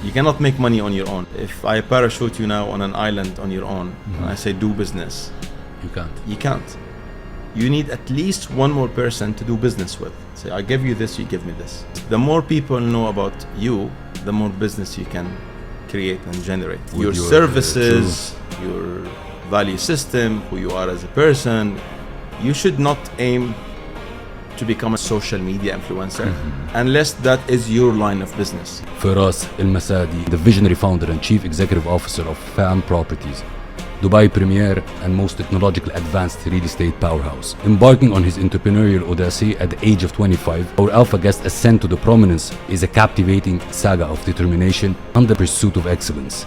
You cannot make money on your own. If I parachute you now on an island on your own, and I say do business, you can't. You need at least one more person to do business with. Say, I give you this, you give me this. The more people know about you, the more business you can create and generate. Your services, your value system, who you are as a person. You should not aim to become a social media influencer unless that is your line of business. Firas Al Msaddi, the visionary founder and chief executive officer of FAM Properties, Dubai premier and most technologically advanced real estate powerhouse. Embarking on his entrepreneurial odyssey at the age of 25, our alpha guest ascent to the prominence is a captivating saga of determination and the pursuit of excellence.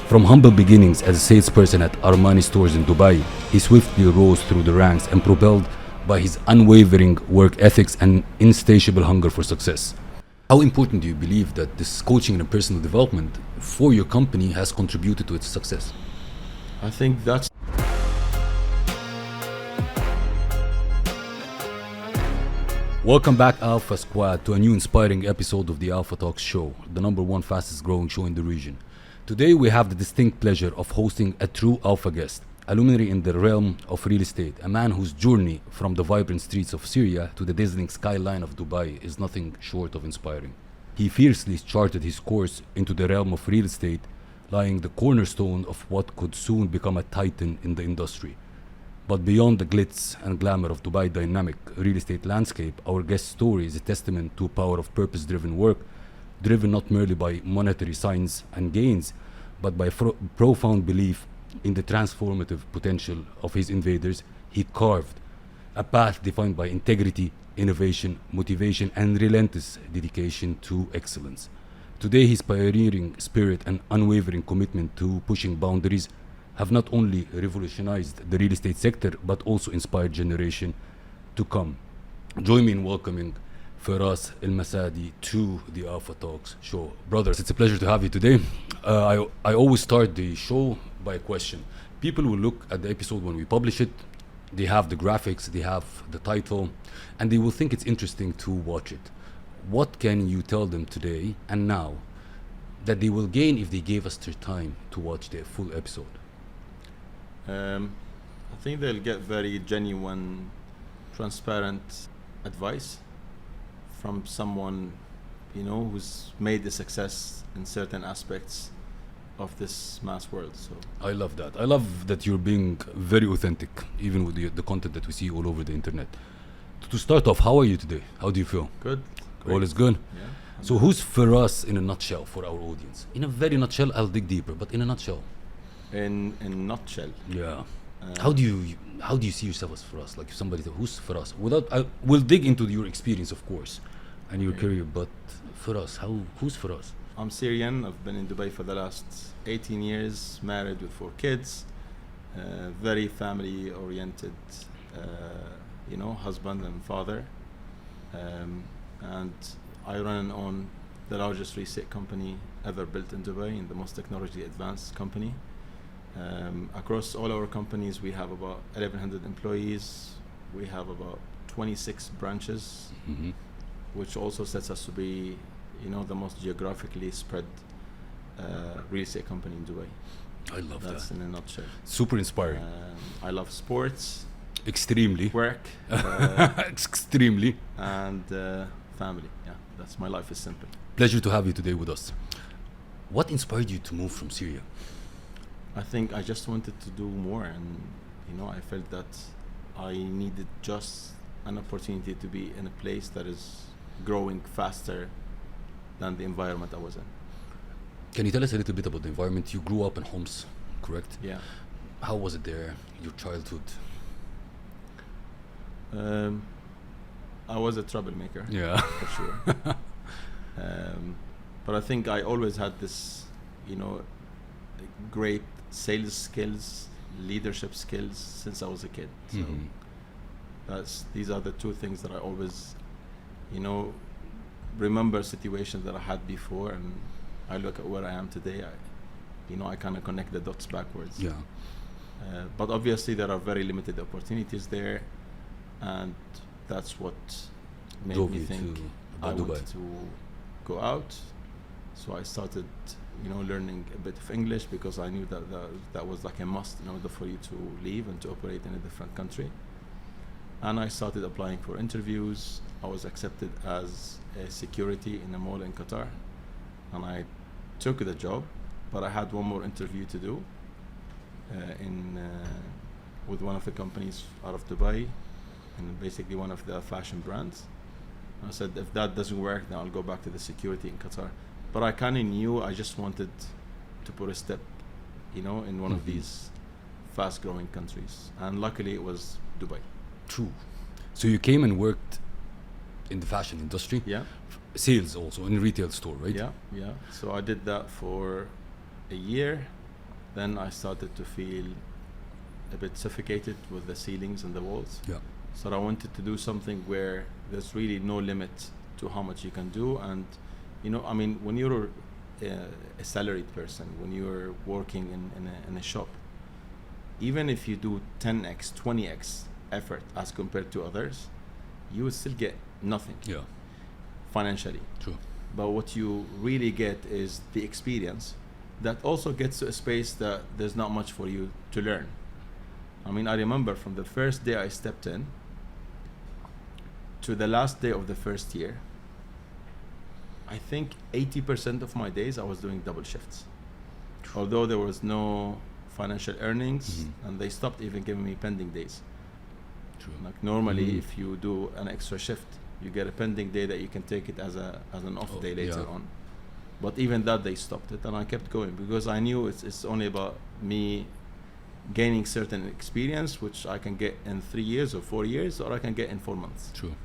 From humble beginnings as a salesperson at Armani stores in Dubai, he swiftly rose through the ranks and propelled by his unwavering work ethics and insatiable hunger for success. How important do you believe that this coaching and personal development for your company has contributed to its success? I think that's... Welcome back, Alpha Squad, to a new inspiring episode of the Alpha Talks show, the #1 fastest growing show in the region. Today we have the distinct pleasure of hosting a true Alpha guest, a luminary in the realm of real estate, a man whose journey from the vibrant streets of Syria to the dazzling skyline of Dubai is nothing short of inspiring. He fiercely charted his course into the realm of real estate, lying the cornerstone of what could soon become a titan in the industry. But beyond the glitz and glamour of Dubai's dynamic real estate landscape, our guest's story is a testament to power of purpose-driven work, driven not merely by monetary signs and gains, but by profound belief in the transformative potential of his invaders. He carved a path defined by integrity, innovation, motivation, and relentless dedication to excellence. Today, his pioneering spirit and unwavering commitment to pushing boundaries have not only revolutionized the real estate sector, but also inspired generation to come. Join me in welcoming Firas Al Msaddi to the Alpha Talks show. Brothers, it's a pleasure to have you today. I always start the show by a question. People will look at the episode when we publish it, they have the graphics, they have the title, and they will think it's interesting to watch it. What can you tell them today and now that they will gain if they gave us their time to watch the full episode? I think they'll get very genuine, transparent advice from someone, who's made a success in certain aspects of this mass world. So I love that. I love that you're being very authentic, even with the content that we see all over the internet. To start off, how are you today? How do you feel? Good. Great. All is good? Yeah. So who's Firas in a nutshell for our audience? In a very nutshell, I'll dig deeper, but in a nutshell. In nutshell. Yeah. How do you see yourself as Firas? Like if somebody says, who's Firas? We'll dig into your experience, of course, and your career, but Firas, who's Firas? I'm Syrian. I've been in Dubai for the last 18 years, married with 4 kids, very family oriented, husband and father. And I run and own the largest real estate company ever built in Dubai, and the most technologically advanced company. Across all our companies, we have about 1,100 employees. We have about 26 branches, which also sets us to be, the most geographically spread real estate company in Dubai. I love that. That's in a nutshell. Super inspiring. I love sports. Extremely. Work. Extremely. And family. Yeah, that's my life is simple. Pleasure to have you today with us. What inspired you to move from Syria? I think I just wanted to do more, and I felt that I needed just an opportunity to be in a place that is growing faster than the environment I was in. Can you tell us a little bit about the environment? You grew up in Homs, correct? Yeah. How was it there, your childhood? I was a troublemaker. Yeah. For sure. But I think I always had this, great sales skills, leadership skills since I was a kid. So these are the 2 things that I always, remember situations that I had before, and I look at where I am today. I kind of connect the dots backwards. Yeah. But obviously there are very limited opportunities there, and that's what made me think I wanted to go out So I started, learning a bit of English because I knew that was like a must in order for you to leave and to operate in a different country. And I started applying for interviews. I was accepted as a security in a mall in Qatar, and I took the job, but I had one more interview to do with one of the companies out of Dubai, and basically one of the fashion brands. I said, if that doesn't work, then I'll go back to the security in Qatar. But I kind of knew I just wanted to put a step, in one of these fast-growing countries. And luckily, it was Dubai. True. So you came and worked in the fashion industry? Yeah. Sales also, in a retail store, right? Yeah. So I did that for a year. Then I started to feel a bit suffocated with the ceilings and the walls. Yeah. So I wanted to do something where there's really no limit to how much you can do. And, when you're a salaried person, when you're working in a shop, even if you do 10x, 20x effort as compared to others, you will still get nothing financially. True. But what you really get is the experience that also gets to a space that there's not much for you to learn. I remember from the first day I stepped in to the last day of the first year, I think 80% of my days I was doing double shifts. Although there was no financial earnings, and they stopped even giving me pending days. True. Like normally, if you do an extra shift, you get a pending day that you can take it as an off day later on. But even that, they stopped it, and I kept going because I knew it's only about me gaining certain experience, which I can get in 3 years or 4 years, or I can get in 4 months. True.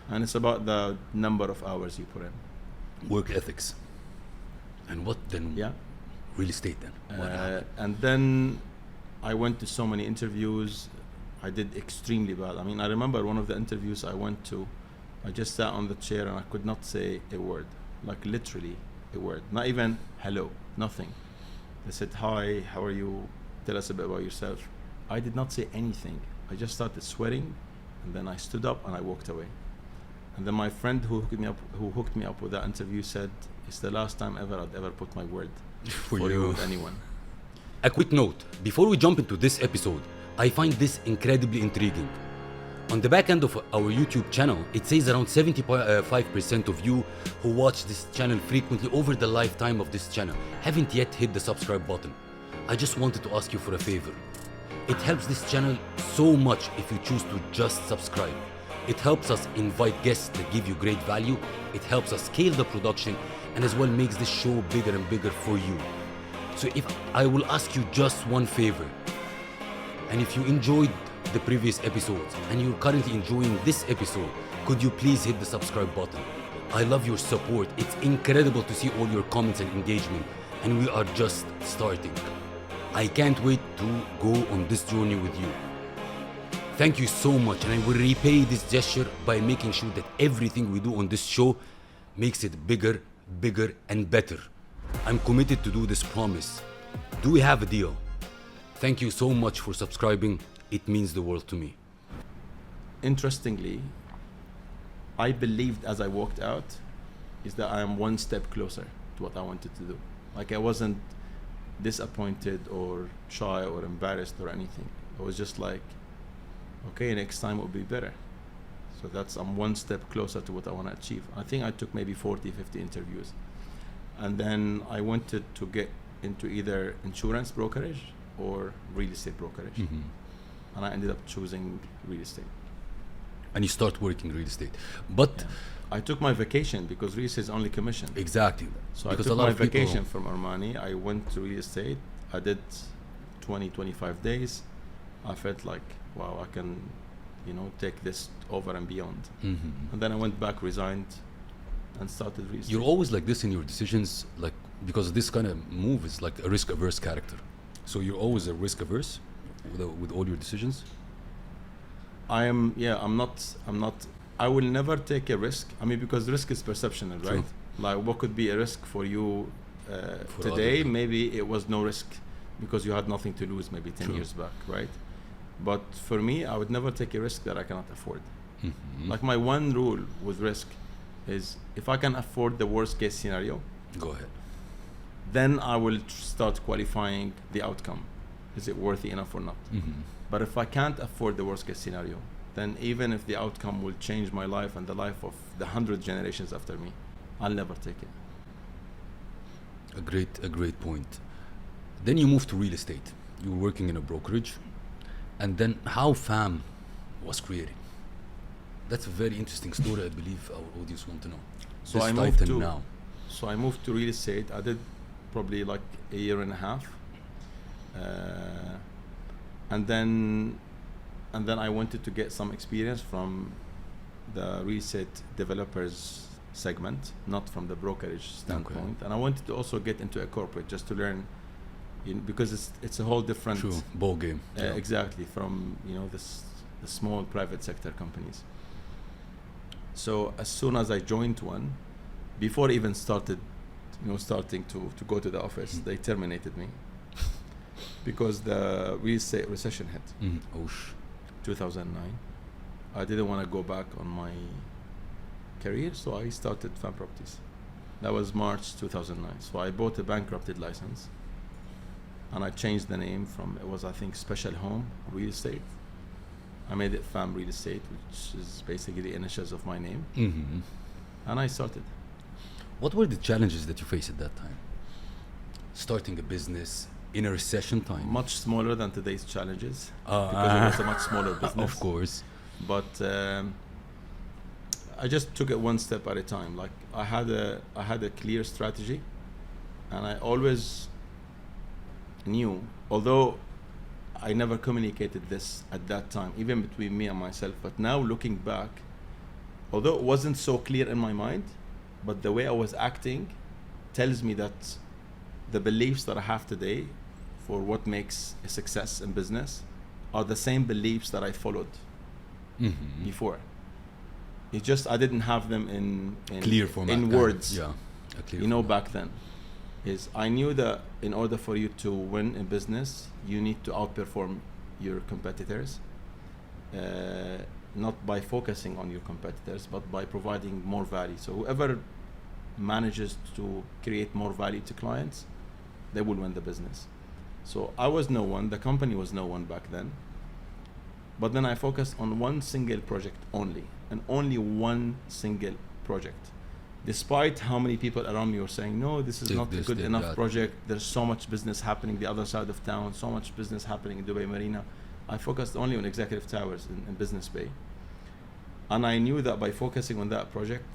And it's about the number of hours you put in. Work ethics. And what then? Yeah. Real estate then? And then I went to so many interviews. I did extremely bad. I remember one of the interviews I went to, I just sat on the chair and I could not say a word, like literally a word, not even hello, nothing. They said, hi, how are you? Tell us a bit about yourself. I did not say anything. I just started sweating, and then I stood up and I walked away. And then my friend who hooked me up with that interview said, it's the last time ever I'd ever put my word for you with anyone. A quick note, before we jump into this episode, I find this incredibly intriguing. On the back end of our YouTube channel, it says around 75% of you who watch this channel frequently over the lifetime of this channel haven't yet hit the subscribe button. I just wanted to ask you for a favor. It helps this channel so much if you choose to just subscribe. It helps us invite guests that give you great value. It helps us scale the production and as well makes this show bigger and bigger for you. So if I will ask you just one favor, and if you enjoyed the previous episodes and you're currently enjoying this episode, could you please hit the subscribe button? I love your support. It's incredible to see all your comments and engagement, and we are just starting. I can't wait to go on this journey with you. Thank you so much, and I will repay this gesture by making sure that everything we do on this show makes it bigger, and better. I'm committed to do this promise. Do we have a deal? Thank you so much for subscribing. It means the world to me. Interestingly, I believed as I walked out is that I am one step closer to what I wanted to do. Like I wasn't disappointed or shy or embarrassed or anything. I was just like, okay, next time will be better. So I'm one step closer to what I want to achieve. I think I took maybe 40, 50 interviews. And then I wanted to get into either insurance brokerage or real estate brokerage. And I ended up choosing real estate. And you start working real estate. But I took my vacation because real estate is only commission. Exactly. So because I took my vacation from Armani. I went to real estate. I did 20, 25 days. I felt like, wow, I can, take this over and beyond. And then I went back, resigned, and started real estate. You're always like this in your decisions, like because this kind of move is like a risk-averse character. So you're always a risk-averse with all your decisions? I'm not, I will never take a risk. Because risk is perceptional, right? True. Like what could be a risk for you today, maybe it was no risk because you had nothing to lose maybe 10 years back, right? But for me, I would never take a risk that I cannot afford. Like my one rule with risk is if I can afford the worst case scenario, Go ahead. Then I will start qualifying the outcome. Is it worthy enough or not? But if I can't afford the worst case scenario, then even if the outcome will change my life and the life of the 100 generations after me, I'll never take it. A great point. Then you moved to real estate. You were working in a brokerage. And then how FAM was created. That's a very interesting story. I believe our audience want to know. So I moved to real estate. I did probably like a year and a half. And then I wanted to get some experience from the real estate developers segment, not from the brokerage standpoint. Okay. And I wanted to also get into a corporate just to learn, because it's a whole different ball game. Exactly, from the small private sector companies. So as soon as I joined one, before even starting to go to the office, they terminated me because the real estate recession hit. 2009. I didn't want to go back on my career, so I started FAM Properties. That was March 2009. So I bought a bankrupted license, and I changed the name from, it was I think Special Home Real Estate. I made it FAM Real Estate, which is basically the initials of my name. And I started. What were the challenges that you faced at that time? Starting a business in a recession time? Much smaller than today's challenges, because it was a much smaller business. Of course. But I just took it one step at a time. Like I had a clear strategy, and I always knew, although I never communicated this at that time, even between me and myself, but now looking back, although it wasn't so clear in my mind, but the way I was acting tells me that the beliefs that I have today for what makes a success in business are the same beliefs that I followed before. It's just I didn't have them in clear format, in words. Yeah, a clear format. Back then, is I knew that in order for you to win in business, you need to outperform your competitors, not by focusing on your competitors, but by providing more value. So whoever manages to create more value to clients, they will win the business. So I was no one, the company was no one back then. But then I focused on one single project only, and only one single project. Despite how many people around me were saying, no, this is not a good enough project, there's so much business happening the other side of town, so much business happening in Dubai Marina. I focused only on executive towers in Business Bay. And I knew that by focusing on that project,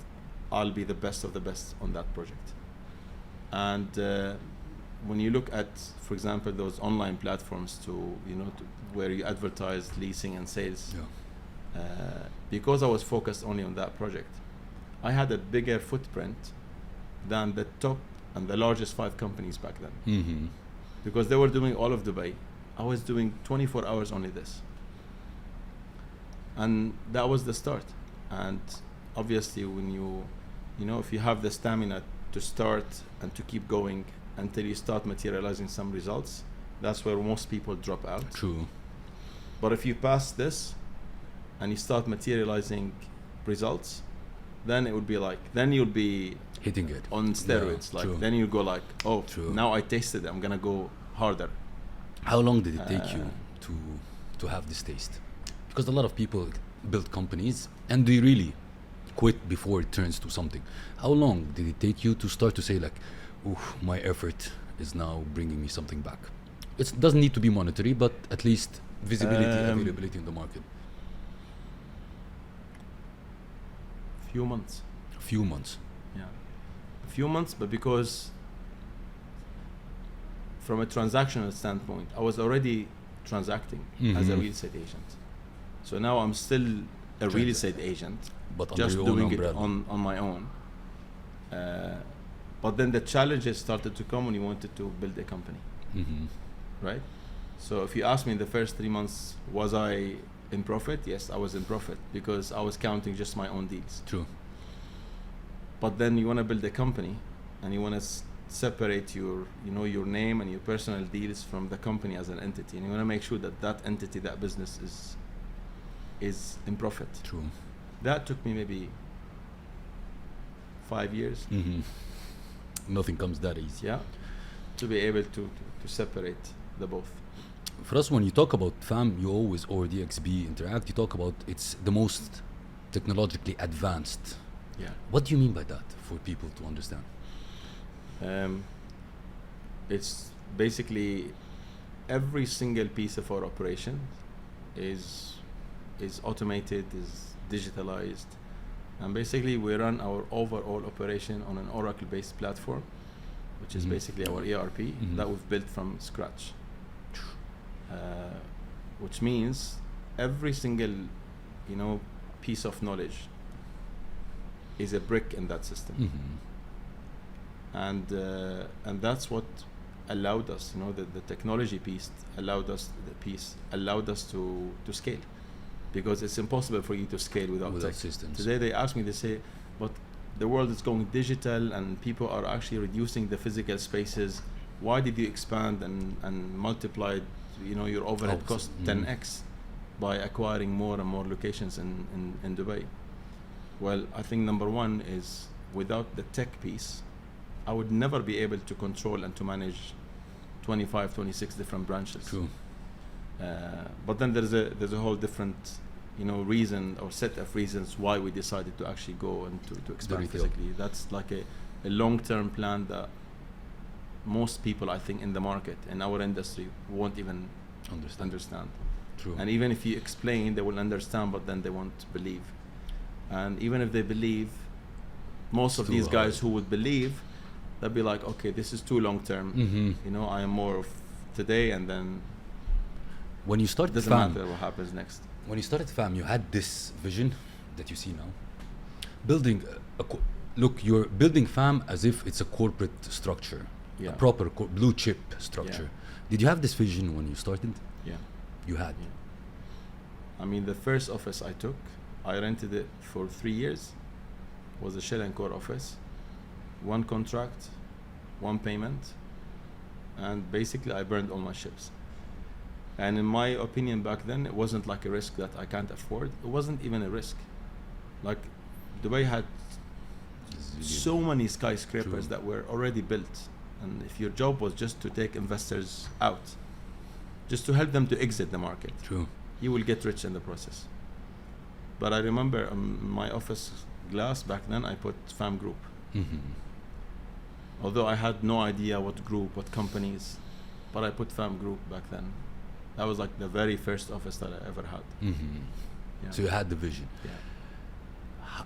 I'll be the best of the best on that project. And when you look at, for example, those online platforms where you advertise leasing and sales, because I was focused only on that project, I had a bigger footprint than the top and the largest 5 companies back then. Because they were doing all of Dubai. I was doing 24 hours only this. And that was the start. And obviously when if you have the stamina to start and to keep going until you start materializing some results, that's where most people drop out. True. But if you pass this and you start materializing results, then it would be then you'll be hitting it on steroids. Then you go now I tasted it, I'm gonna go harder. How long did it take you to have this taste? Because a lot of people build companies and they really quit before it turns to something. How long did it take you to start to say my effort is now bringing me something back? It doesn't need to be monetary, but at least visibility, availability in the market. Few months. Yeah, a few months, but because from a transactional standpoint, I was already transacting as a real estate agent. So now I'm still a real estate agent, but just doing it on my own. But then the challenges started to come when you wanted to build a company, right? So if you ask me in the first 3 months, was I in profit? Yes, I was in profit because I was counting just my own deals. True. But then you want to build a company and you want to separate your name and your personal deals from the company as an entity, and you want to make sure that entity, that business is in profit. True. That took me maybe 5 years. Nothing comes that easy. Yeah, to be able to separate the both. For us, when you talk about FAM, you always, or DXB Interact, you talk about it's the most technologically advanced. Yeah. What do you mean by that for people to understand? It's basically every single piece of our operation is automated, is digitalized, and basically we run our overall operation on an Oracle-based platform, which is basically our ERP that we've built from scratch. Which means every single, piece of knowledge is a brick in that system, and that's what allowed us, the technology piece allowed us to scale, because it's impossible for you to scale without tech. Systems. Today they ask me, they say, but the world is going digital and people are actually reducing the physical spaces. Why did you expand and multiply, your overhead cost 10x by acquiring more and more locations in Dubai? Well, I think number one is, without the tech piece, I would never be able to control and to manage 25, 26 different branches. True. But then there's a whole different, reason or set of reasons why we decided to actually go and to expand physically. That's like a long-term plan that most people, I think, in the market, in our industry, won't even understand. True. And even if you explain, they will understand, but then they won't believe. And even if they believe, most of these guys who would believe, they'll be like, okay, this is too long term. I am more of today, and then when you started doesn't matter what happens next. When you started FAM, you had this vision that you see now, building you're building FAM as if it's a corporate structure, a proper blue chip structure. Did you have this vision when you started? Yeah, you had. I mean, the first office I took, I rented it for 3 years. It was a shell and core office, one contract, one payment, and basically I burned all my ships. And in my opinion back then, it wasn't like a risk that I can't afford. It wasn't even a risk. Like, Dubai had so many skyscrapers that were already built, and if your job was just to take investors out, just to help them to exit the market, you will get rich in the process. But I remember my office glass back then, I put FAM Group. Although I had no idea what group, what companies, but I put FAM Group back then. That was like the very first office that I ever had. So you had the vision. Yeah.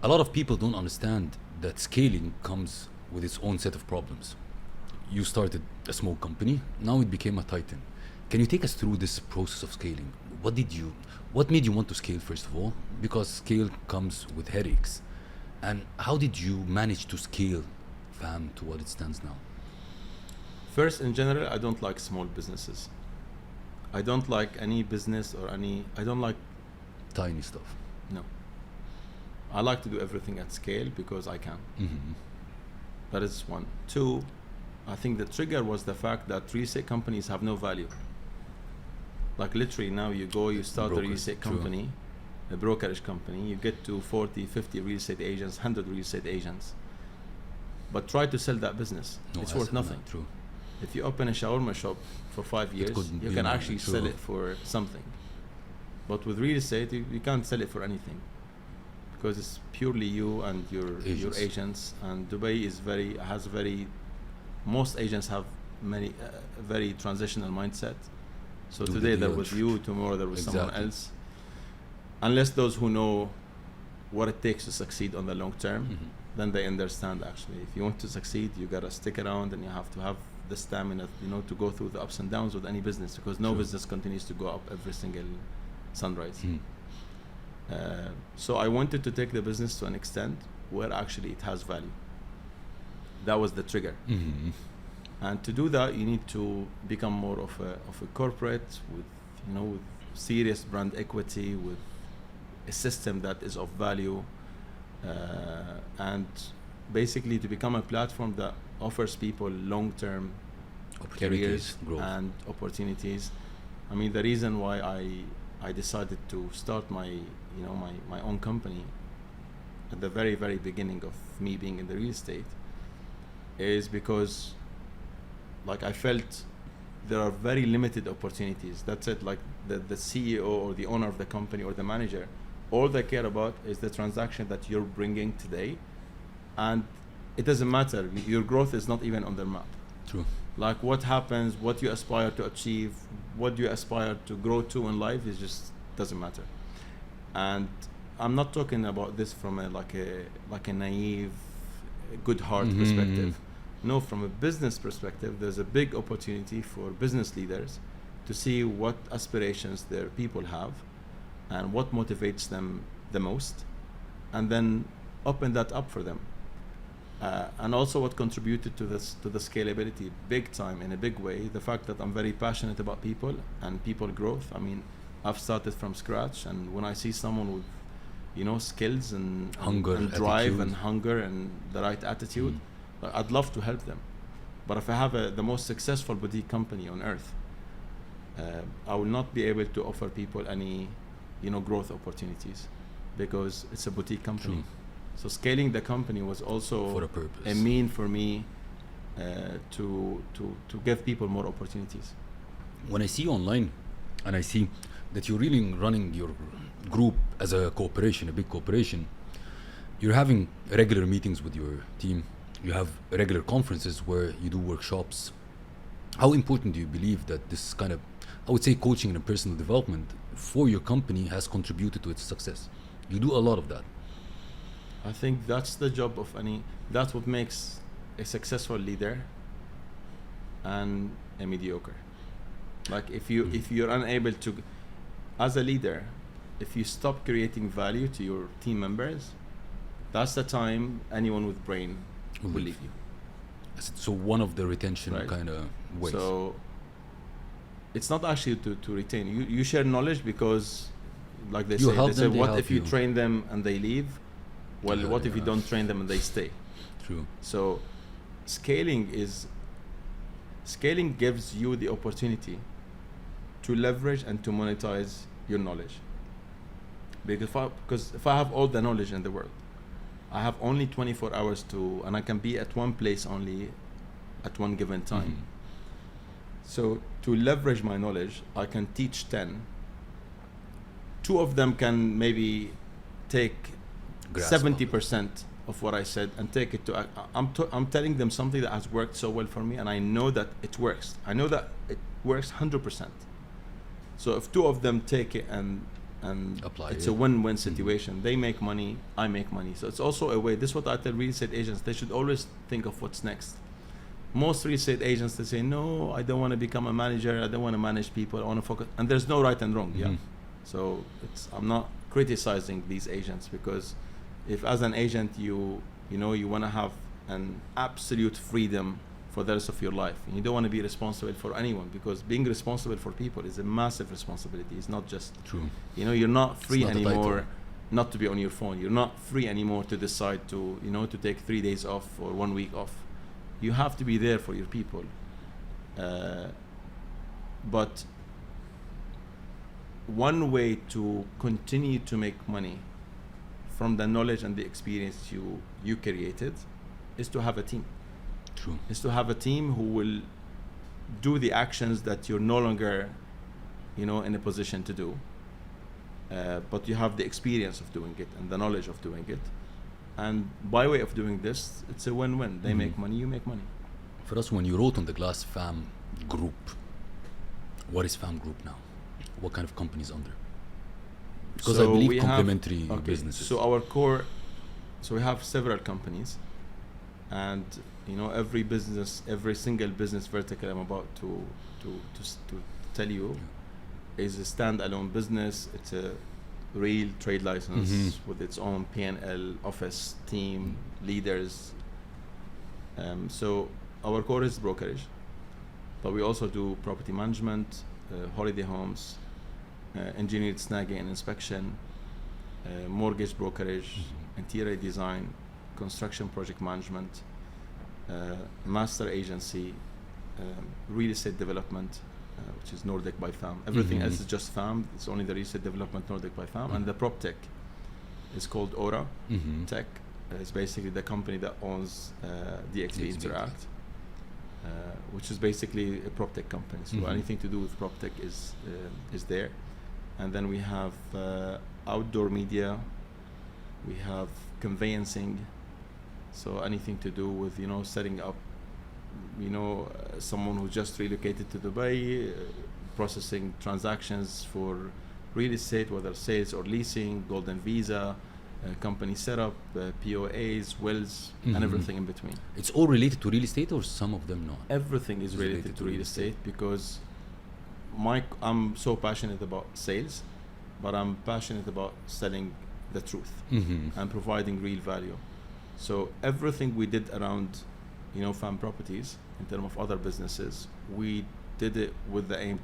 A lot of people don't understand that scaling comes with its own set of problems. You started a small company, now it became a titan. Can you take us through this process of scaling? What made you want to scale, first of all? Because scale comes with headaches. And how did you manage to scale FAM to what it stands now? First, in general, I don't like small businesses. I don't like any business I don't like tiny stuff. No. I like to do everything at scale because I can. That is one. Two, I think the trigger was the fact that real estate companies have no value. Like, literally, now you start a real estate company, a brokerage company, you get to 40, 50 real estate agents, 100 real estate agents. But try to sell that business. It's worth nothing. True. If you open a shawarma shop for 5 years, you can actually sell it for something. But with real estate, you can't sell it for anything, because it's purely you and your agents. And Dubai has most agents have very transitional mindset. So today there was you, tomorrow there was someone else. Unless those who know what it takes to succeed on the long term, then they understand, actually, if you want to succeed, you gotta stick around, and you have to have the stamina, to go through the ups and downs with any business, because no business continues to go up every single sunrise. So I wanted to take the business to an extent where actually it has value. That was the trigger. And to do that, you need to become more of a corporate with serious brand equity, with a system that is of value, and basically to become a platform that offers people long-term careers and opportunities. I mean, the reason why I decided to start my own company at the very, very beginning of me being in the real estate is because like I felt there are very limited opportunities. That's it. Like the CEO or the owner of the company or the manager, all they care about is the transaction that you're bringing today, and it doesn't matter. Your growth is not even on their map. True. Like what happens, what you aspire to achieve, what you aspire to grow to in life is just doesn't matter. And I'm not talking about this from a naive, good heart perspective. No, from a business perspective, there's a big opportunity for business leaders to see what aspirations their people have and what motivates them the most, and then open that up for them. And also what contributed to the scalability big time in a big way, the fact that I'm very passionate about people and people growth. I mean, I've started from scratch, and when I see someone with, you know, skills and hunger, and drive attitude. and hunger and the right attitude, I'd love to help them. But if I have the most successful boutique company on earth, I will not be able to offer people any, you know, growth opportunities because it's a boutique company. True. So scaling the company was also for a purpose, a mean for me to give people more opportunities. When I see you online and I see that you're really running your group as a corporation, a big corporation, you're having regular meetings with your team, you have regular conferences where you do workshops. How important do you believe that this kind of, I would say, coaching and personal development for your company has contributed to its success? You do a lot of that. I think that's the job of that's what makes a successful leader and a mediocre. Like if you're unable to, as a leader, if you stop creating value to your team members, that's the time anyone with brain will leave you. So one of the retention kind of ways. So it's not actually to retain. You share knowledge because, like they say, what if you train them and they leave? Well, what if you don't train them and they stay? True. So scaling gives you the opportunity to leverage and to monetize your knowledge. Because if I have all the knowledge in the world, I have only 24 hours and I can be at one place only at one given time. So to leverage my knowledge, I can teach 10. 2 of them can maybe take 70% of what I said and take it to. I'm telling them something that has worked so well for me, and I know that it works. I know that it works 100%. So if 2 of them take it and apply it's a win-win situation. They make money, I make money. So it's also a way. This is what I tell real estate agents. They should always think of what's next. Most real estate agents, they say, no, I don't want to become a manager. I don't want to manage people. I want to focus. And there's no right and wrong. Yeah. So I'm not criticizing these agents, because if as an agent you want to have an absolute freedom for the rest of your life, and you don't want to be responsible for anyone, because being responsible for people is a massive responsibility. It's not just true. You're not free anymore not to be on your phone. You're not free anymore to decide to to take 3 days off or 1 week off. You have to be there for your people. But one way to continue to make money from the knowledge and the experience you created is to have a team. True. Is to have a team who will do the actions that you're no longer in a position to do, but you have the experience of doing it and the knowledge of doing it, and by way of doing this, it's a win-win. They make money, you make money. For us, when you wrote on the glass FAM Group, what is FAM Group now? What kind of companies under? Because I believe complementary businesses. So our core, so we have several companies, and every business, every single business vertical I'm about to tell you is a standalone business. It's a real trade license with its own P&L, office, team, leaders. So our core is brokerage, but we also do property management, holiday homes, engineered snagging and inspection, mortgage brokerage, interior design, construction project management, master agency, real estate development, which is Nordic by FAM. Everything else is just FAM. It's only the real estate development Nordic by FAM. And the prop tech is called Aura Tech, is basically the company that owns DXB Interact, which is basically a prop tech company. So anything to do with prop tech is there. And then we have outdoor media. We have conveyancing. So anything to do with, setting up, someone who just relocated to Dubai, processing transactions for real estate, whether sales or leasing, golden visa, company setup, POAs, wills, and everything in between. It's all related to real estate, or some of them not? Everything is related to real estate because I'm so passionate about sales, but I'm passionate about selling the truth and providing real value. So everything we did around, fam properties in terms of other businesses, we did it with the aim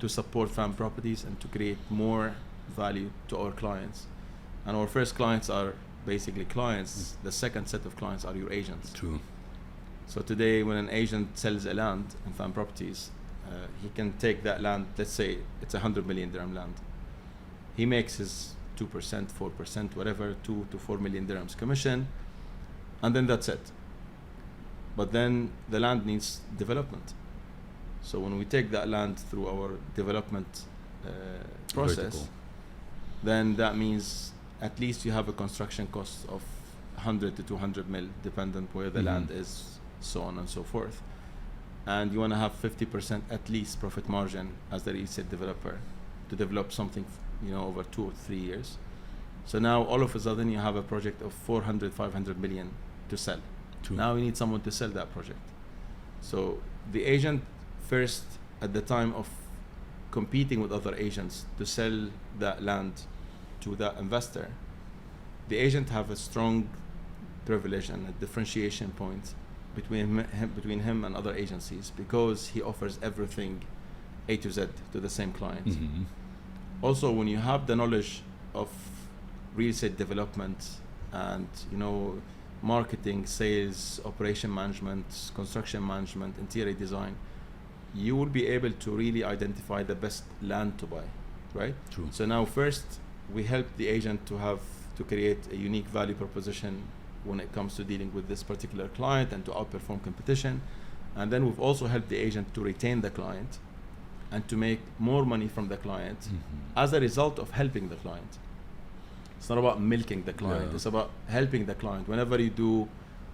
to support fam properties and to create more value to our clients. And our first clients are basically clients. The second set of clients are your agents. True. So today, when an agent sells a land in fam properties, he can take that land. Let's say it's 100 million dirham land. He makes his 2%, 4%, whatever, 2 to 4 million dirhams commission, and then that's it. But then the land needs development. So when we take that land through our development process, Vertical. then that means at least you have a construction cost of 100 to 200 mil, dependent where the land is, so on and so forth. And you want to have 50% at least profit margin as the real estate developer to develop something, over 2 or 3 years. So now all of a sudden you have a project of 400, 500 million to sell. True. Now you need someone to sell that project. So the agent first, at the time of competing with other agents to sell that land to that investor, the agent have a strong privilege and a differentiation point between him and other agencies because he offers everything A to Z to the same client. Also, when you have the knowledge of real estate development and marketing, sales, operation management, construction management, interior design, you will be able to really identify the best land to buy, right? True. So now first we help the agent to create a unique value proposition when it comes to dealing with this particular client and to outperform competition. And then we've also helped the agent to retain the client and to make more money from the client as a result of helping the client. It's not about milking the client. It's about helping the client. Whenever you do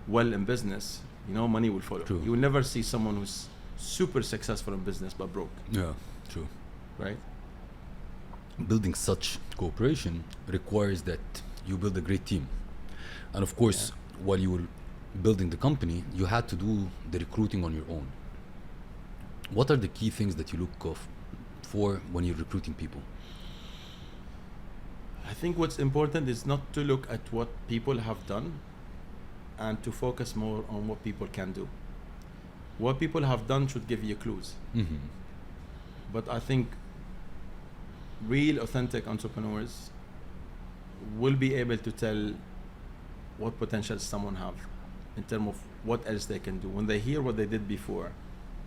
well in business, money will follow. True. You will never see someone who's super successful in business but broke. Yeah, true. Right? Building such cooperation requires that you build a great team. And of course, while you were building the company, you had to do the recruiting on your own. What are the key things that you look for when you're recruiting people? I think what's important is not to look at what people have done and to focus more on what people can do. What people have done should give you clues. But I think real authentic entrepreneurs will be able to tell what potential someone have in terms of what else they can do when they hear what they did before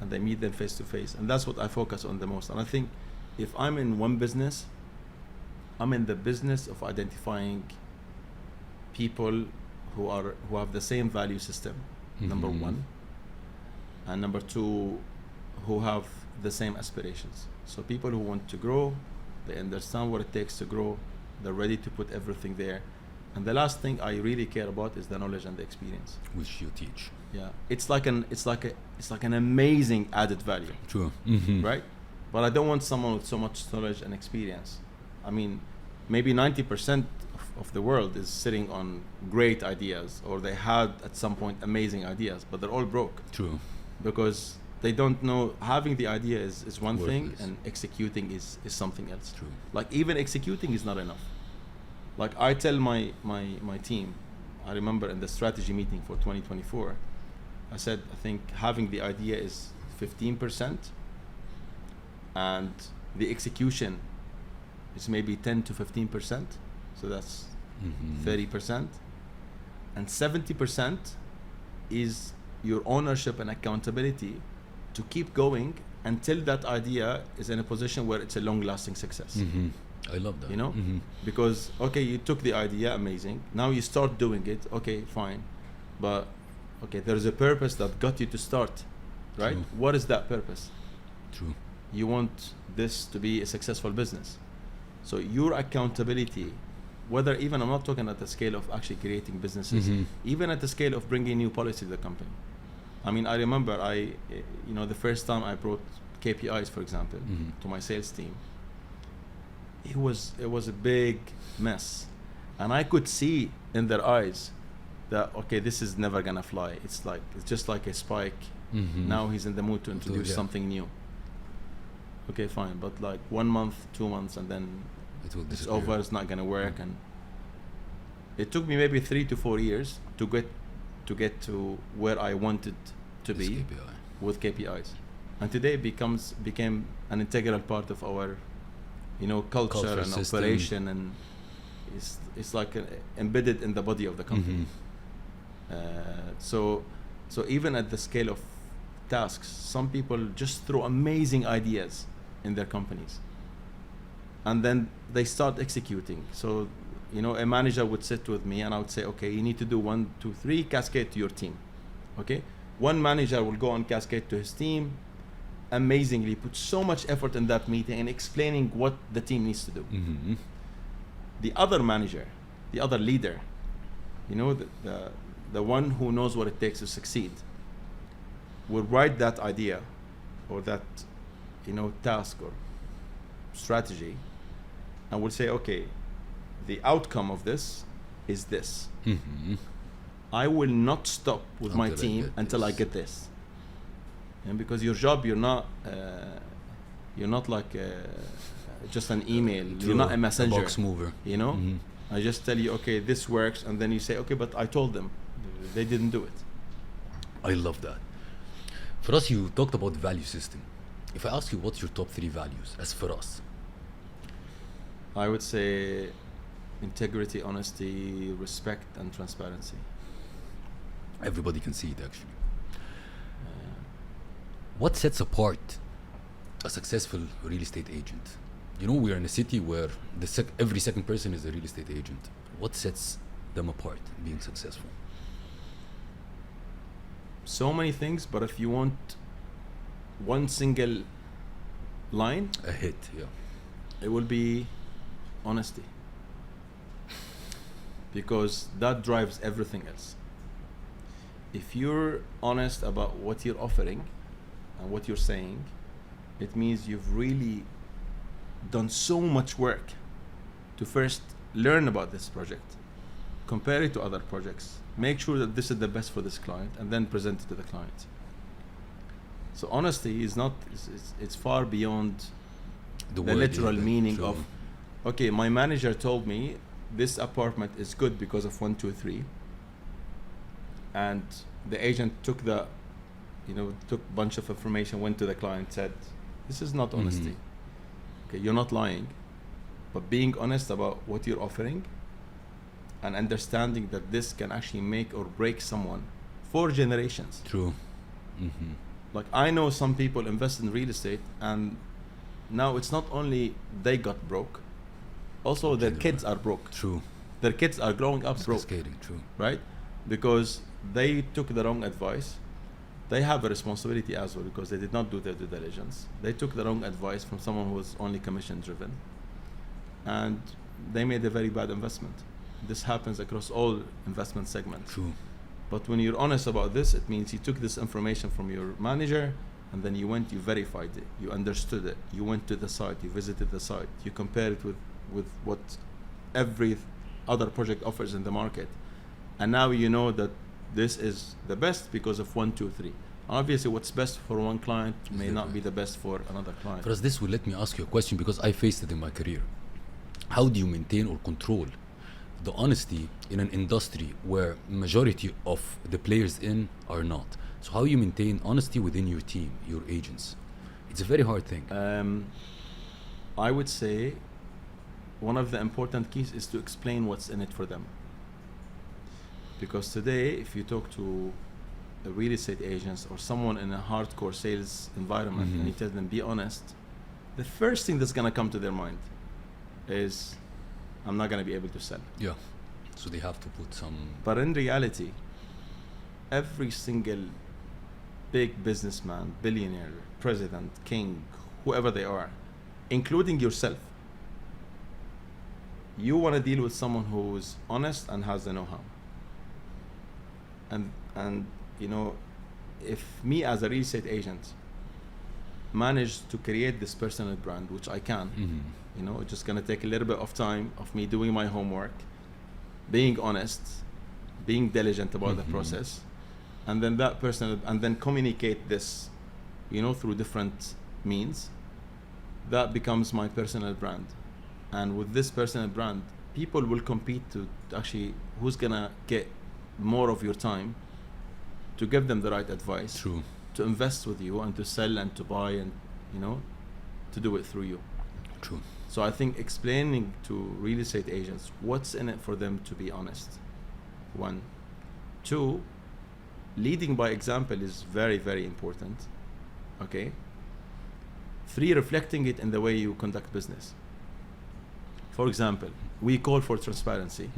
and they meet them face to face. And that's what I focus on the most. And I think if I'm in one business, I'm in the business of identifying people who have the same value system, number one, and number two, who have the same aspirations. So people who want to grow, they understand what it takes to grow, they're ready to put everything there. And the last thing I really care about is the knowledge and the experience, which you teach. Yeah, it's like an amazing added value. True. Right? But I don't want someone with so much knowledge and experience. I mean, maybe 90% of the world is sitting on great ideas, or they had at some point amazing ideas, but they're all broke. True. Because they don't know, having the idea is one thing and executing is something else. True. Like even executing is not enough. Like I tell my team, I remember in the strategy meeting for 2024, I said, I think having the idea is 15% and the execution is maybe 10 to 15%. So that's 30%. And 70% is your ownership and accountability to keep going until that idea is in a position where it's a long-lasting success. I love that. You know, because okay, you took the idea, amazing. Now you start doing it. Okay, fine, but okay, there's a purpose that got you to start, right? True. What is that purpose? True. You want this to be a successful business. So your accountability, whether even, I'm not talking at the scale of actually creating businesses, even at the scale of bringing new policy to the company. I mean, I remember the first time I brought KPIs, for example, to my sales team, it was a big mess. And I could see in their eyes that, okay, this is never gonna fly. It's just like a spike. Now he's in the mood to introduce something new. Okay, fine, but like 1 month, 2 months, and then it's over, it's not gonna work. And it took me maybe 3 to 4 years to get to where I wanted to be with KPIs. And today it became an integral part of our culture and system. Operation, and it's like embedded in the body of the company. So even at the scale of tasks, some people just throw amazing ideas in their companies, and then they start executing. So a manager would sit with me and I would say, okay, you need to do 1, 2, 3, cascade to your team. Okay, one manager will go and cascade to his team, amazingly put so much effort in that meeting and explaining what the team needs to do. The other manager, the other leader, the one who knows what it takes to succeed, will write that idea or that task or strategy, and will say, okay, the outcome of this is this. I will not stop with my team until I get this. And because your job, you're not like just an email. True. You're not a messenger. A box mover. I just tell you, okay, this works, and then you say, okay, but I told them, they didn't do it. I love that. For us, you talked about value system. If I ask you, what's your top 3 values as for us? I would say integrity, honesty, respect, and transparency. Everybody can see it, actually. What sets apart a successful real estate agent? We are in a city where every second person is a real estate agent. What sets them apart being successful? So many things, but if you want one single line, a hit, yeah, it will be honesty, because that drives everything else. If you're honest about what you're offering and what you're saying, it means you've really done so much work to first learn about this project, compare it to other projects, make sure that this is the best for this client, and then present it to the client. So honesty is not, it's far beyond the literal meaning of, okay, my manager told me this apartment is good because of 1, 2, 3, and the agent took a bunch of information, went to the client, said, this is not honesty. Okay, you're not lying, but being honest about what you're offering and understanding that this can actually make or break someone for generations. True. Like, I know some people invest in real estate, and now it's not only they got broke, also their kids are broke. True. Their kids are growing up broke. Cascading, true. Right? Because they took the wrong advice. They have a responsibility as well, because they did not do their due diligence. They took the wrong advice from someone who was only commission driven, and they made a very bad investment. This happens across all investment segments. True. But when you're honest about this, it means you took this information from your manager, and then you went, you verified it, you understood it, you went to the site, you visited the site, you compared it with what every other project offers in the market, and now you know that this is the best because of 1, 2, 3. Obviously, what's best for one client may not be the best for another client. For us, this will let me ask you a question, because I faced it in my career. How do you maintain or control the honesty in an industry where majority of the players in are not? So how you maintain honesty within your team, your agents? It's a very hard thing. I would say one of the important keys is to explain what's in it for them. Because today, if you talk to a real estate agents or someone in a hardcore sales environment and you tell them, be honest, the first thing that's going to come to their mind is I'm not going to be able to sell. Yeah. So they have to put some... But in reality, every single big businessman, billionaire, president, king, whoever they are, including yourself, you want to deal with someone who's honest and has the know-how. And you know, if me as a real estate agent managed to create this personal brand, which I can, you know, it's just going to take a little bit of time of me doing my homework, being honest, being diligent about the process, and then that person, and then communicate this, you know, through different means, that becomes my personal brand. And with this personal brand, people will compete to actually who's gonna get more of your time, to give them the right advice, True. to invest with you and to sell and to buy and, you know, to do it through you. True. So I think explaining to real estate agents what's in it for them to be honest. 1. 2, leading by example is very, very important. Okay. 3, reflecting it in the way you conduct business. For example, we call for transparency.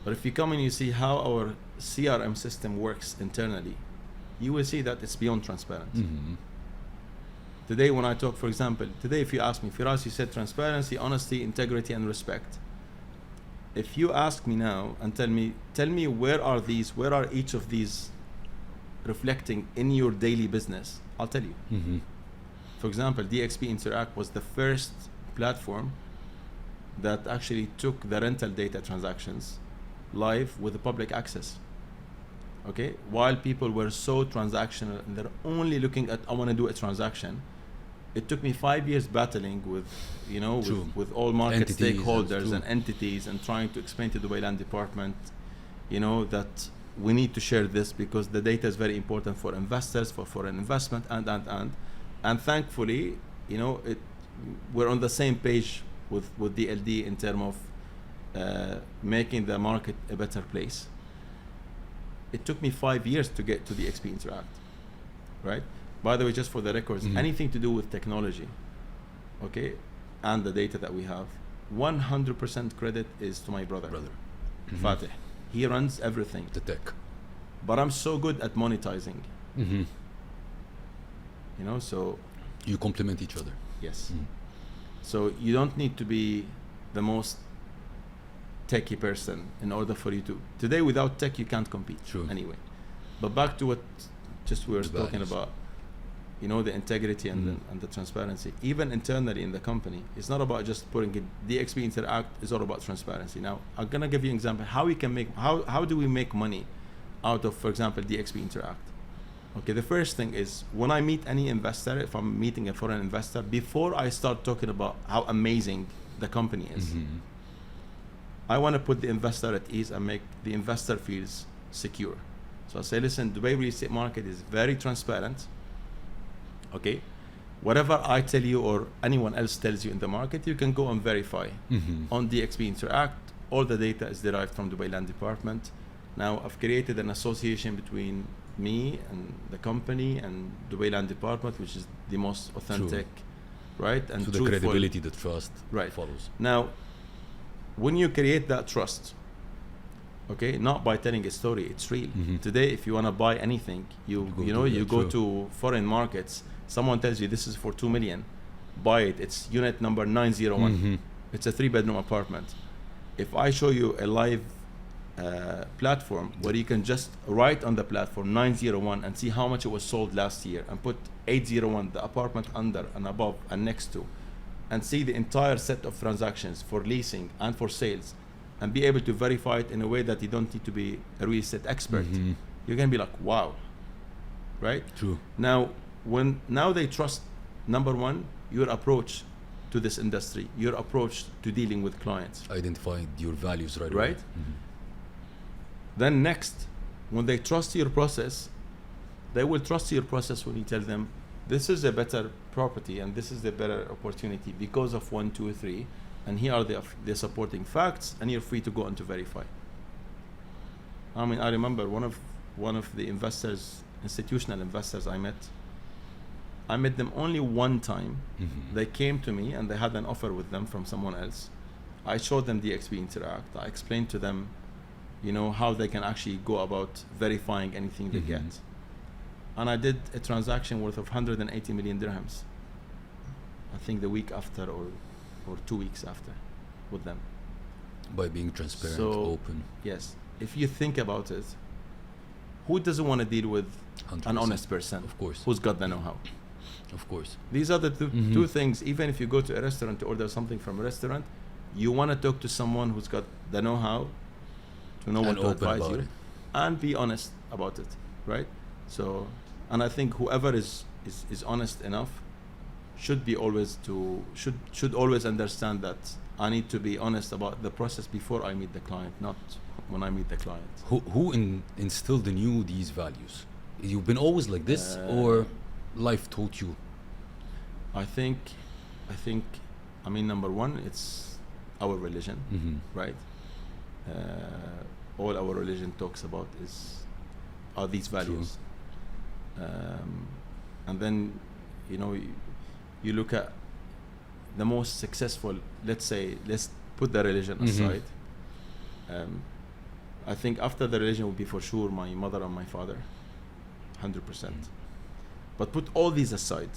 But if you come and you see how our CRM system works internally, you will see that it's beyond transparent. Today when I talk, for example, today if you ask me, Firas, you said transparency, honesty, integrity, and respect. If you ask me now and tell me where are each of these reflecting in your daily business, I'll tell you. For example, DXB Interact was the first platform that actually took the rental data transactions live with the public access. Okay, while people were so transactional and they're only looking at, I want to do a transaction, it took me 5 years battling with, you know, with all market entities stakeholders and entities, and trying to explain to the Dubai Land Department, you know, that we need to share this because the data is very important for investors, for foreign investment, and thankfully, you know, we're on the same page with DLD in terms of making the market a better place. It took me 5 years to get to the DXB Interact, right? By the way, just for the records, anything to do with technology, okay, and the data that we have, 100% credit is to my brother. Fateh. He runs everything. The tech. But I'm so good at monetizing. You know, so... You complement each other. Yes. So you don't need to be the most techie person in order for you to... Today, without tech, you can't compete. True. Anyway. But back to what just we were talking values. about, you know, the integrity and the transparency. Even internally in the company, it's not about just putting it... DXB Interact is all about transparency. Now, I'm going to give you an example. How do we make money out of, for example, DXB Interact? Okay, the first thing is when I meet any investor, if I'm meeting a foreign investor, before I start talking about how amazing the company is, I want to put the investor at ease and make the investor feels secure. So I say, listen, Dubai real estate market is very transparent. Okay, whatever I tell you or anyone else tells you in the market, you can go and verify. On DXB Interact, all the data is derived from Dubai Land Department. Now I've created an association between me and the company and Dubai Land Department, which is the most authentic, right? And so the credibility, the trust follows. Now, when you create that trust, okay, not by telling a story, it's real. Today, if you want to buy anything, you go to foreign markets, someone tells you this is for 2 million, buy it. It's unit number 901. It's a 3-bedroom apartment. If I show you a live platform where you can just write on the platform 901 and see how much it was sold last year, and put 801, the apartment under and above and next to, and see the entire set of transactions for leasing and for sales, and be able to verify it in a way that you don't need to be a real estate expert, you're gonna be like, wow, right? True. Now they trust, number one, your approach to this industry, your approach to dealing with clients, identifying your values right away. Then next, when they trust your process, they will trust your process when you tell them this is a better property and this is a better opportunity because of 1, 2, 3, and here are the supporting facts, and you're free to go and to verify. I mean, I remember one of the investors, institutional investors I met them only one time. They came to me and they had an offer with them from someone else, I showed them DXB Interact. I explained to them, how they can actually go about verifying anything they get. And I did a transaction worth of 180 million dirhams. I think the week after or 2 weeks after with them. By being transparent, open. Yes. If you think about it, who doesn't want to deal with 100%. An honest person? Of course. Who's got the know-how? Of course. These are the two things. Even if you go to a restaurant to order something from a restaurant, you want to talk to someone who's got the know-how to know what to advise you and be honest about it, right? So, and I think whoever is honest enough should always understand that I need to be honest about the process before I meet the client, not when I meet the client. Who instilled in you these values? You've been always like this, or life taught you? I think, number one, it's our religion, right? All our religion talks about are these values. And then, you look at the most successful, let's put the religion aside. I think after the religion would be for sure my mother and my father, 100%. But put all these aside.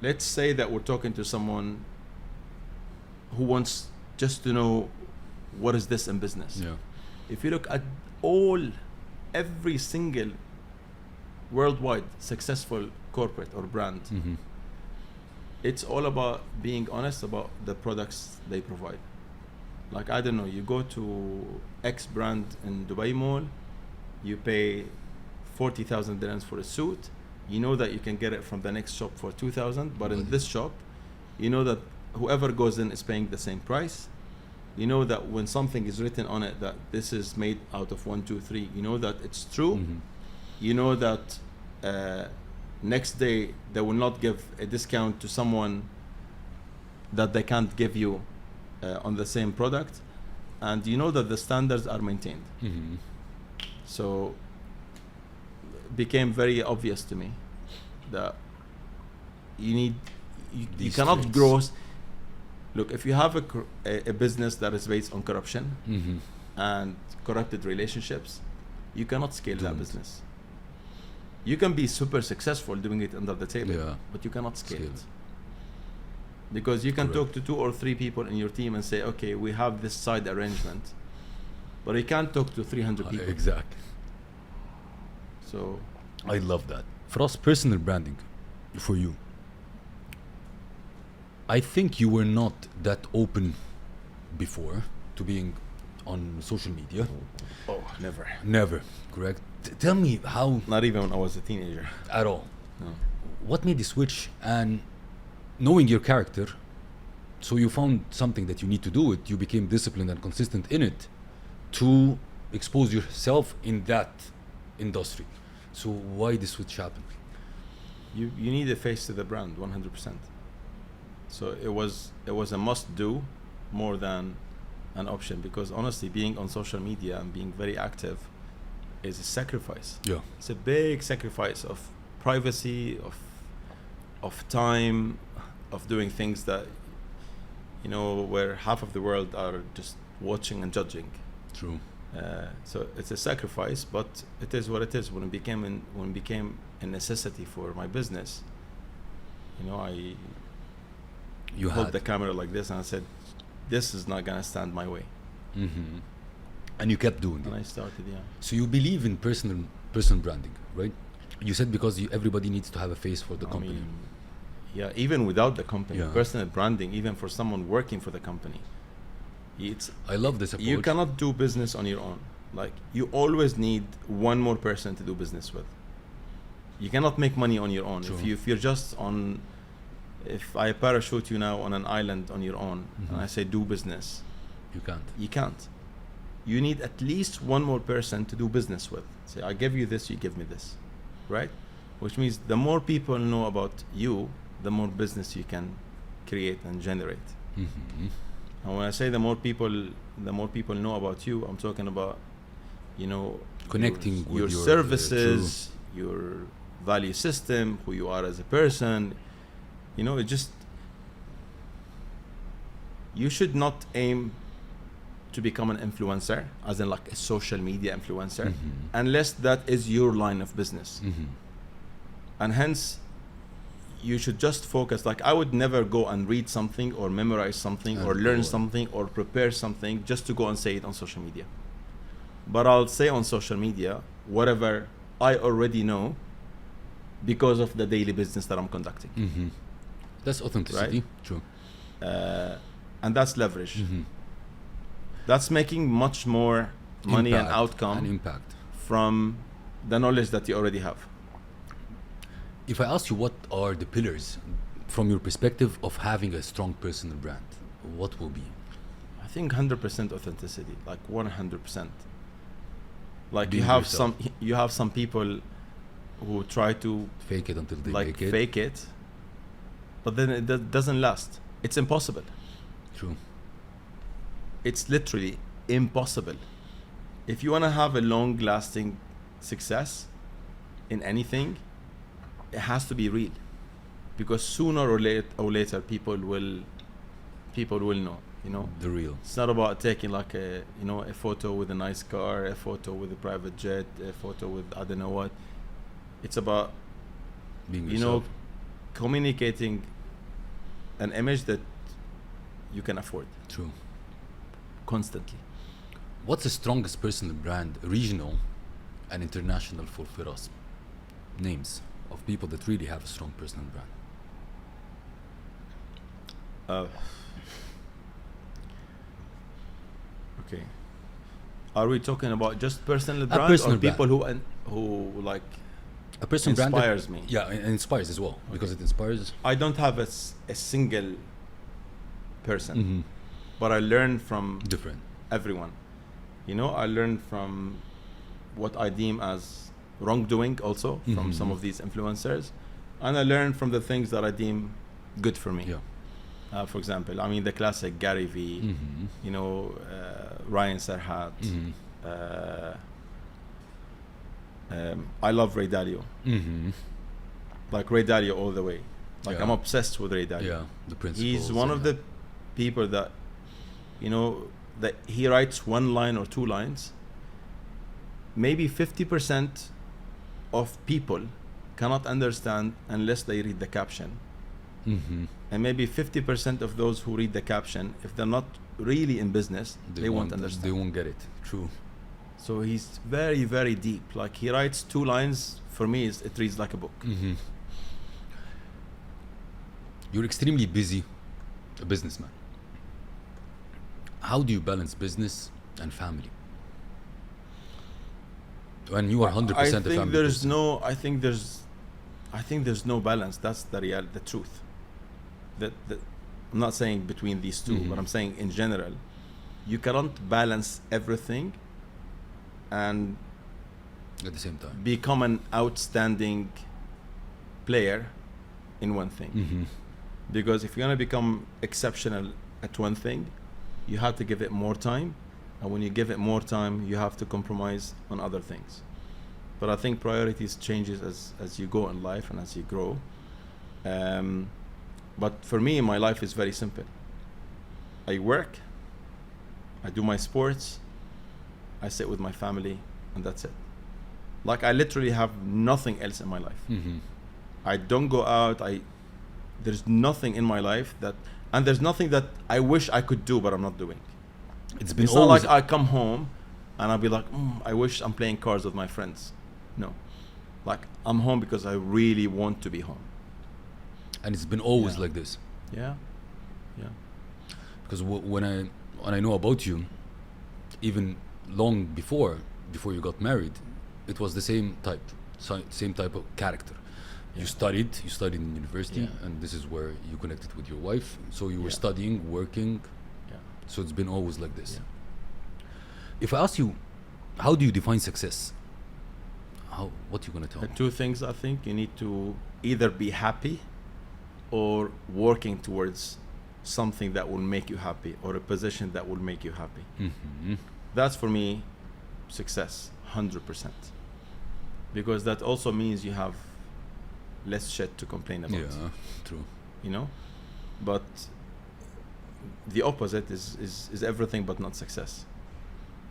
Let's say that we're talking to someone who wants just to know what is this in business. Yeah. If you look at every single worldwide successful corporate or brand, it's all about being honest about the products they provide. Like, I don't know, you go to X brand in Dubai Mall, you pay 40,000 dirhams for a suit, you know that you can get it from the next shop for 2,000, but in this shop, you know that whoever goes in is paying the same price. You know that when something is written on it that this is made out of 1, 2, 3, you know that it's true. You know that next day they will not give a discount to someone that they can't give you on the same product, and you know that the standards are maintained. So it became very obvious to me that you cannot grow. Look, if you have a business that is based on corruption and corrupted relationships, you cannot scale that business. You can be super successful doing it under the table, but you cannot scale it. Because you can talk to 2 or 3 people in your team and say, okay, we have this side arrangement, but you can't talk to 300 people. Exactly. So I love that. For us, personal branding, for you, I think you were not that open before to being on social media. Oh, never. Never, correct? Tell me how... Not even when I was a teenager. At all. No. What made the switch? And knowing your character, so you found something that you need to do it, you became disciplined and consistent in it to expose yourself in that industry. So why the switch happened? You need a face to the brand, 100%. So it was a must do more than an option, because honestly, being on social media and being very active is a sacrifice. Yeah. It's a big sacrifice of privacy, of time, of doing things that, where half of the world are just watching and judging. True. So it's a sacrifice, but it is what it is. When it became a necessity for my business, I held the camera like this and I said, this is not gonna stand my way. And you kept doing it. And I started, So you believe in personal branding, right? You said because everybody needs to have a face for the company. Even without the company, personal branding, even for someone working for the company. I love this approach. You cannot do business on your own. Like, you always need one more person to do business with. You cannot make money on your own. True. If you're just on, if I parachute you now on an island on your own and I say do business, you can't. You need at least one more person to do business with. Say, I give you this, you give me this, right? Which means the more people know about you, the more business you can create and generate. And when I say the more people know about you, I'm talking about, connecting your with your services, your value system, who you are as a person. It just, you should not aim to become an influencer, as in like a social media influencer, unless that is your line of business. And hence, you should just focus. Like, I would never go and read something or memorize something or learn something or prepare something just to go and say it on social media. But I'll say on social media whatever I already know because of the daily business that I'm conducting. That's authenticity. Right? True. And that's leverage. That's making much more money and outcome and impact from the knowledge that you already have. If I ask you what are the pillars from your perspective of having a strong personal brand, what will be? I think 100% authenticity, like 100%. Like Being you have yourself. some people who try to Fake it until they like make it. fake it, but then it doesn't last. It's impossible. True. It's literally impossible. If you want to have a long-lasting success in anything, it has to be real, because sooner or later people will know. You know, The real. it's not about taking like a photo with a nice car, a photo with a private jet, a photo with I don't know what. It's about Being you yourself. know communicating an image that you can afford True. constantly. What's the strongest personal brand, regional and international, for Firas? Names of people that really have a strong personal brand. Okay. Are we talking about just personal brand personal or people brand. who like A personal brand that- inspires me? Yeah, and inspires as well, because it inspires. I don't have a single person, but I learn from Different. everyone. You know, I learn from what I deem as wrongdoing also from some of these influencers, and I learn from the things that I deem good for me. Yeah. For example, I mean the classic Gary V, you know, Ryan Serhat. I love Ray Dalio. Like Ray Dalio all the way. Like Yeah. I'm obsessed with Ray Dalio. Yeah, the principles. He's one of the people that, you know, that he writes one line or two lines. Maybe 50% of people cannot understand unless they read the caption. And maybe 50% of those who read the caption, if they're not really in business, they won't understand. They won't get it. True. So he's very, very deep. Like he writes two lines, for me, it reads like a book. You're extremely busy, a businessman. How do you balance business and family? When you are 100% I a think family there's person. no. I think there's no balance. That's the truth. That I'm not saying between these two, but I'm saying in general, you cannot balance everything and At the same time. become an outstanding player in one thing. Because if you're gonna become exceptional at one thing, you have to give it more time, and when you give it more time, you have to compromise on other things. But I think priorities changes as you go in life and as you grow. But for me, my life is very simple. I work, I do my sports, I sit with my family, and that's it. Like I literally have nothing else in my life. I don't go out. There's nothing in my life and there's nothing that I wish I could do, but I'm not doing. It's been It's not always like I come home and I'll be like, I wish I'm playing cards with my friends. No, like I'm home because I really want to be home. and it's been always Yeah. like this. Yeah, yeah. Because when I know about you, even long before you got married, it was the same type of character. You studied in university, and this is where you connected with your wife. So you were studying, working. Yeah. So it's been always like this. Yeah. If I ask you, how do you define success? What you gonna tell The me? two things I think you need to either be happy or working towards something that will make you happy or a position that will make you happy. That's for me success, 100%. Because that also means you have less shit to complain about. Yeah, true. You know? But the opposite is everything but not success.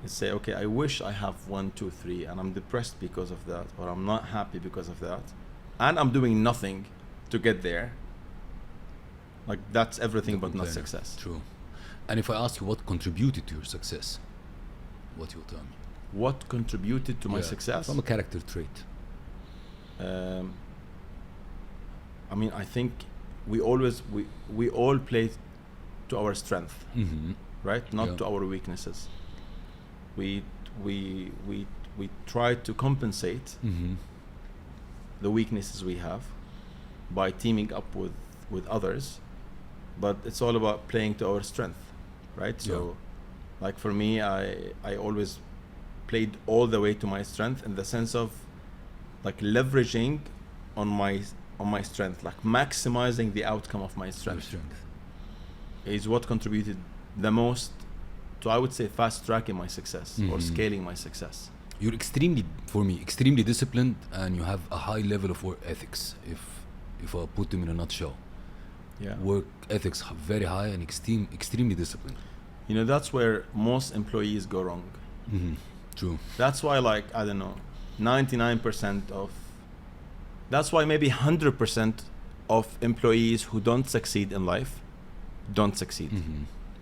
It's say, okay, I wish I have 1, 2, 3, and I'm depressed because of that, or I'm not happy because of that, and I'm doing nothing to get there. Like, that's everything but not success. True. And if I ask you what contributed to your success, what you will tell me? What contributed to my success? From a character trait. I mean, I think we all play to our strength, right? Not to our weaknesses. We try to compensate the weaknesses we have by teaming up with others, but it's all about playing to our strength, right? So, like for me, I always played all the way to my strength, in the sense of like leveraging on my strength, like maximizing the outcome of my strength. Is what contributed the most to, I would say, fast tracking my success or scaling my success. You're extremely disciplined, and you have a high level of work ethics, if I put them in a nutshell. Work ethics very high and extremely disciplined. You know, that's where most employees go wrong. True. That's why, like, I don't know, 99% of, that's why maybe 100% of employees who don't succeed in life don't succeed.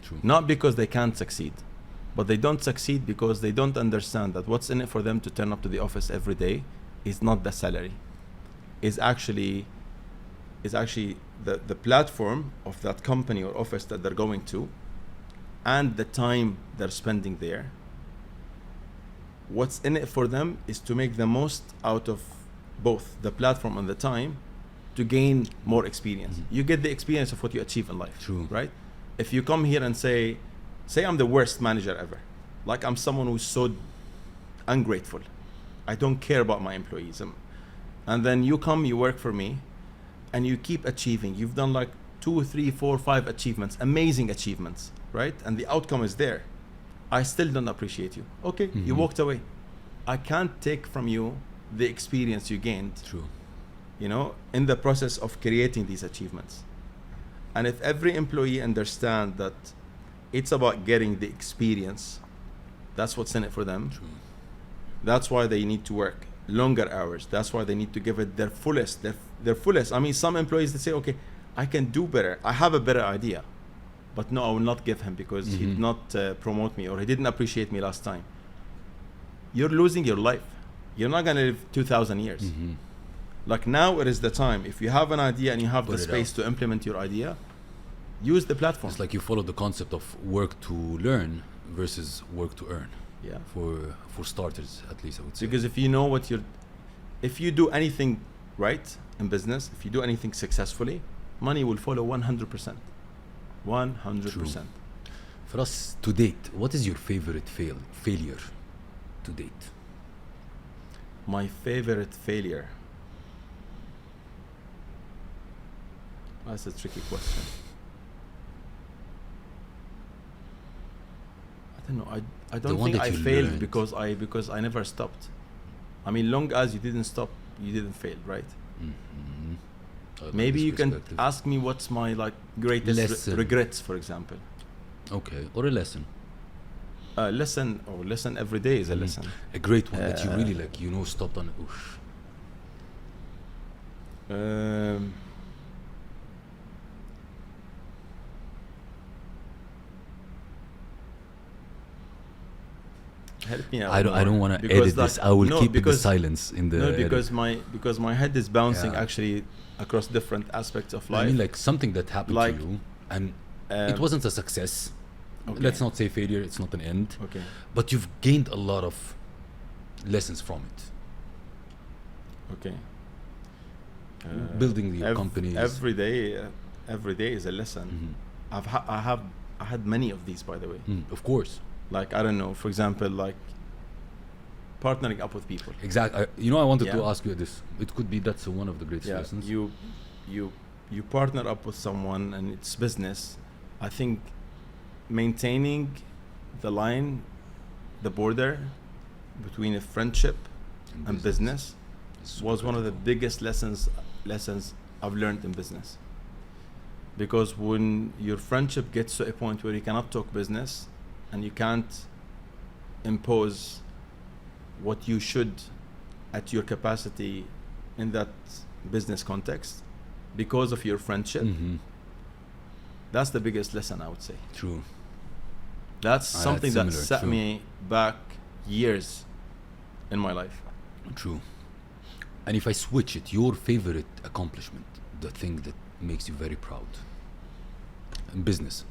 True. Not because they can't succeed, but they don't succeed because they don't understand that what's in it for them to turn up to the office every day is not the salary. Is actually the platform of that company or office that they're going to, and the time they're spending there. What's in it for them is to make the most out of both the platform and the time, to gain more experience. You get the experience of what you achieve in life. True. Right? If you come here and say I'm the worst manager ever, like I'm someone who's so ungrateful, I don't care about my employees, and then you come, you work for me, and you keep achieving. You've done like 2, 3, 4, 5 achievements, amazing achievements, right? And the outcome is there. I still don't appreciate you. Okay, you walked away. I can't take from you the experience you gained. True. You know, in the process of creating these achievements. And if every employee understand that it's about getting the experience, that's what's in it for them. True. That's why they need to work longer hours. That's why they need to give it their fullest. Their fullest. I mean, some employees, they say, okay, I can do better. I have a better idea. But no, I will not give him because he did not promote me, or he didn't appreciate me last time. You're losing your life. You're not going to live 2,000 years. Like, now it is the time. If you have an idea and you have the space to implement your idea, use the platform. It's like you follow the concept of work to learn versus work to earn. Yeah. For starters, at least, I would say. Because if you know if you do anything right in business, if you do anything successfully, money will follow 100%. 100%. For us, to date, what is your favorite failure to date? My favorite failure? That's a tricky question. I don't know. I don't think I failed because I never stopped. I mean, long as you didn't stop, you didn't fail, right? Maybe you can ask me what's my greatest regrets, for example. Okay, or a lesson. Lesson every day is a lesson. A great one that you really stopped on. Oof. Help me out. I don't want to edit this. I will keep the silence in the. No, because my head is bouncing actually across different aspects of life. I mean, something that happened to you, and it wasn't a success. Okay. Let's not say failure. It's not an end. Okay. But you've gained a lot of lessons from it. Okay. Building your companies. Every day is a lesson. I had many of these, by the way. Of course. Like, I don't know, for example, partnering up with people. Exactly. I wanted to ask you this. It could be that's one of the greatest lessons. You partner up with someone and it's business. I think maintaining the line, the border between a friendship and business was one of the biggest lessons I've learned in business. Because when your friendship gets to a point where you cannot talk business and you can't impose what you should at your capacity in that business context because of your friendship, that's the biggest lesson, I would say. True. That's something that set me back years in my life. True. And if I switch it, your favorite accomplishment, the thing that makes you very proud in business?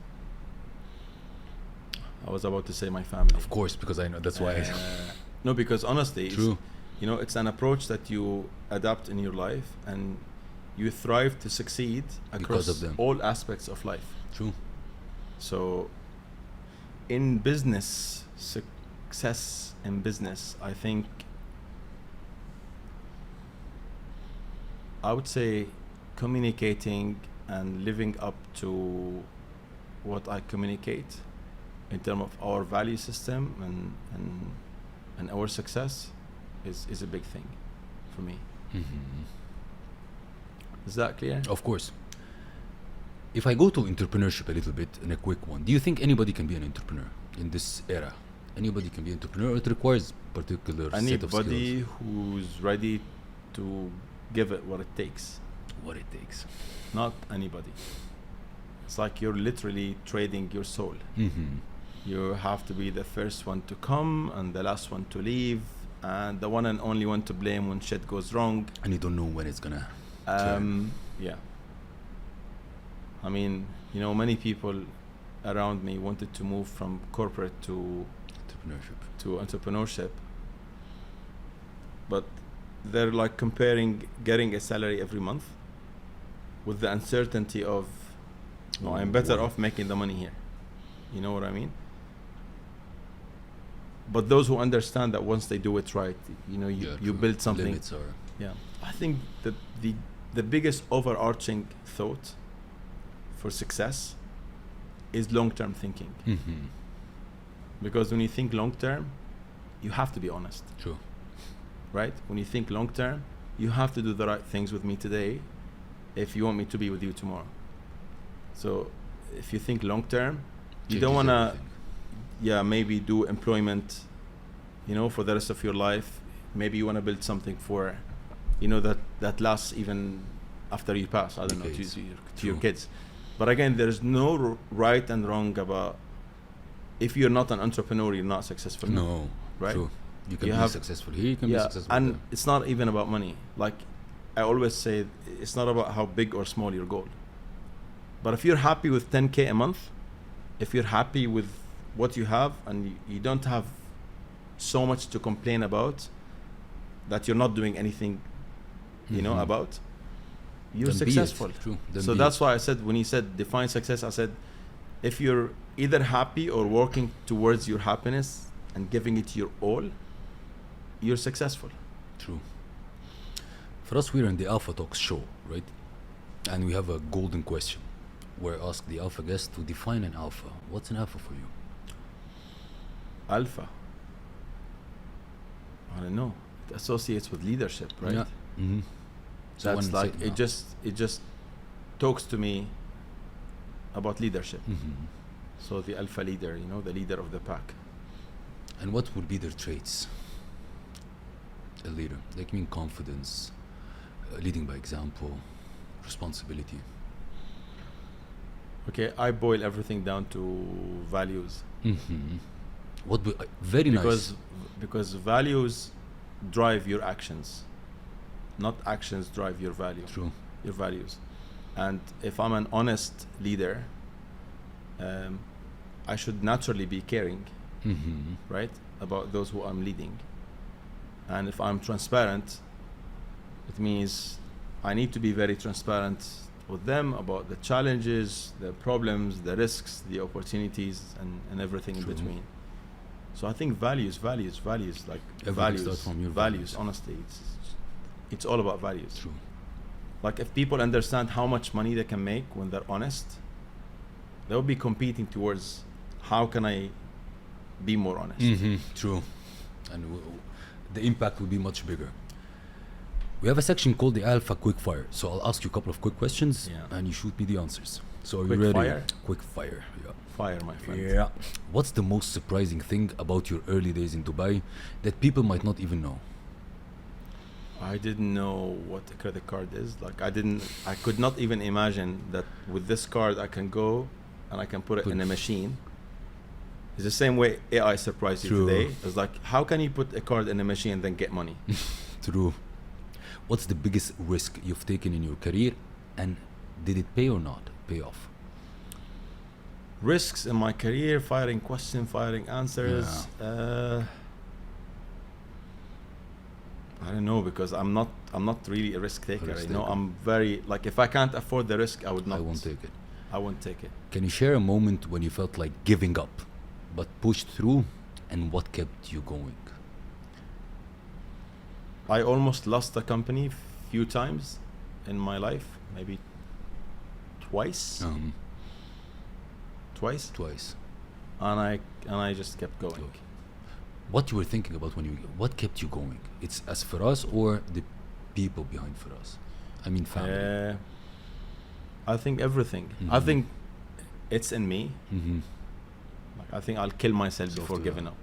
I was about to say my family. Of course, because I know, that's why. No, because honestly, True. It's an approach that you adapt in your life and you thrive to succeed across all aspects of life. True. So in business, success in business, I think I would say communicating and living up to what I communicate in terms of our value system and our success is a big thing for me. Is that clear? Of course. If I go to entrepreneurship a little bit in a quick one, do you think anybody can be an entrepreneur in this era? Anybody can be an entrepreneur, or it requires particular set of skills? Anybody who's ready to give it what it takes. What it takes. Not anybody. It's like you're literally trading your soul. You have to be the first one to come and the last one to leave and the one and only one to blame when shit goes wrong. And you don't know when it's gonna yeah. I mean, many people around me wanted to move from corporate to entrepreneurship. But they're like comparing getting a salary every month with the uncertainty of, I'm better off making the money here. You know what I mean? But those who understand that once they do it right, you build something. Yeah. I think that the biggest overarching thought for success is long-term thinking. Because when you think long-term, you have to be honest. True. Right? When you think long-term, you have to do the right things with me today if you want me to be with you tomorrow. So if you think long-term, you don't want to, maybe do employment, for the rest of your life. Maybe you want to build something for, that lasts even after you pass, I don't know, to your kids. But again, there's no right and wrong about, if you're not an entrepreneur, you're not successful. No, right? True. You can be successful here, you can be successful and there. It's not even about money. Like I always say, it's not about how big or small your goal. But if you're happy with 10K a month, if you're happy with what you have and you don't have so much to complain about, that you're not doing anything, about, you're successful. True. So that's why I said, when he said define success, I said, if you're either happy or working towards your happiness and giving it your all, you're successful. True. For us, we're in the Alpha Talks show, right? And we have a golden question. We're asked the alpha guest to define an alpha. What's an alpha for you? Alpha? I don't know. It associates with leadership, right? Yeah. So that's like, it just talks to me about leadership. So the alpha leader, the leader of the pack. And what would be their traits? A leader. Like, confidence, leading by example, responsibility. Okay, I boil everything down to values. Very nice. Because values drive your actions, not actions drive your value. True. Your values. And if I'm an honest leader, I should naturally be caring, right, about those who I'm leading. And if I'm transparent, it means I need to be very transparent with them about the challenges, the problems, the risks, the opportunities, and everything True. in between. So I think values, like Everything values, starts from your values. Honestly, it's all about values. True. Like if people understand how much money they can make when they're honest, they'll be competing towards how can I be more honest. True. And the impact will be much bigger. We have a section called the Alpha Quickfire. So I'll ask you a couple of quick questions and you shoot me the answers. So are you ready? Quickfire. Yeah. Fire, my friend. Yeah. What's the most surprising thing about your early days in Dubai that people might not even know? I didn't know what a credit card is. Like I could not even imagine that with this card I can go and I can put it in a machine. It's the same way AI surprised you today. It's like, how can you put a card in a machine and then get money? True. What's the biggest risk you've taken in your career, and did it pay or not pay off? Risks in my career, firing questions, firing answers. I don't know, because I'm not really a risk taker. I'm very, like, if I can't afford the risk, I would not. I won't take it. I won't take it. Can you share a moment when you felt like giving up, but pushed through, and what kept you going? I almost lost the company few times in my life, maybe twice. Twice. And I just kept going. Okay. What you were thinking about what kept you going? It's as Firas or the people behind Firas? I mean, family. I think everything. I think it's in me. Like, I think I'll kill myself before giving up.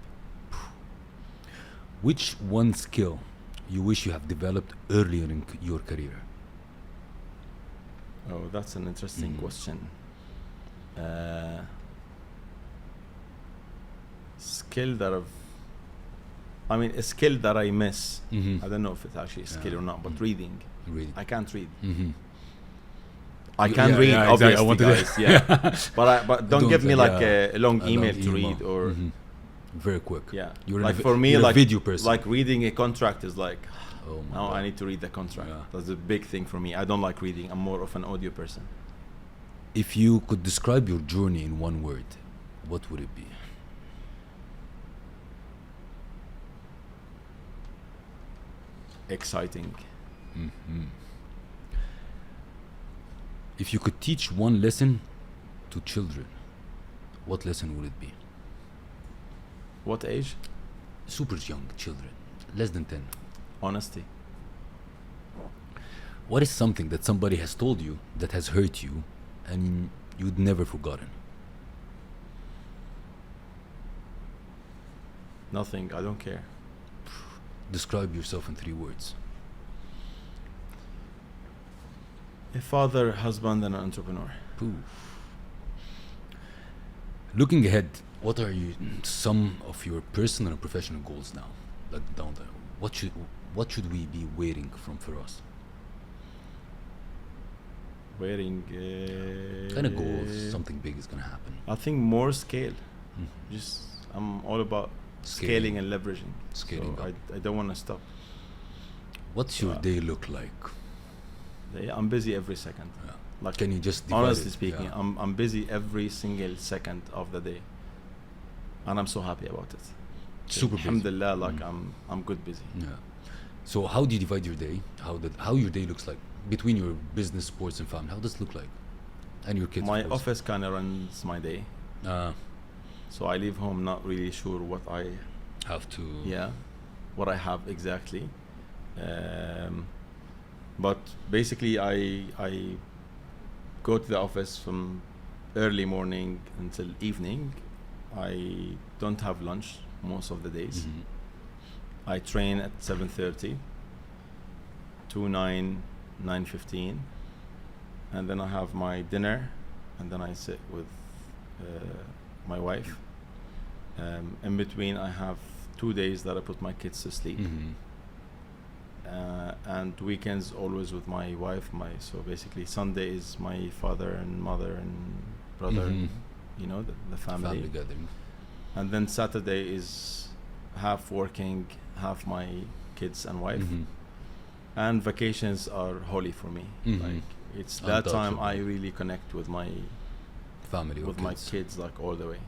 Which one skill you wish you have developed earlier in your career? Oh, that's an interesting question. A skill that I miss. I don't know if it's actually a skill or not, but reading. I can't read. I can read, obviously, exactly. guys. But don't give me like a long email to read or very quick. Yeah, you're like for me, you're like a video person. Like reading a contract is like, oh my now God. I need to read the contract. Yeah. That's a big thing for me. I don't like reading. I'm more of an audio person. If you could describe your journey in one word, what would it be? Exciting. If you could teach one lesson to children, what lesson would it be? What age? Super young children, less than 10. Honesty. What is something that somebody has told you that has hurt you and you'd never forgotten? Nothing. I don't care. Describe yourself in 3 words. A father, husband, and an entrepreneur. Poof. Looking ahead, what are some of your personal and professional goals now? Like down there, what should we be waiting from Firas? Waiting. Kind of goals. Something big is gonna happen. I think more scale. I'm all about scaling and leveraging. Scaling so up. I don't want to stop. What's your day look like? I'm busy every second. Yeah. Like, can you just divide honestly it? speaking, Yeah. I'm busy every single second of the day, and I'm so happy about it. Super busy. Alhamdulillah, like I'm good busy. Yeah. So how do you divide your day? How your day looks like between your business, sports, and family? How does it look like? And your kids. My office kind of runs my day. So I leave home not really sure what I have to. Yeah, what I have exactly. But basically, I go to the office from early morning until evening. I don't have lunch most of the days. I train at 7:30 to 9:15, and then I have my dinner, and then I sit with my wife. In between, I have 2 days that I put my kids to sleep. And weekends always with my wife. So basically Sunday is my father and mother and brother, the family gathering. And then Saturday is half working, half my kids and wife. And vacations are holy for me. Like, it's that time I really connect with my family, with my kids, like, all the way.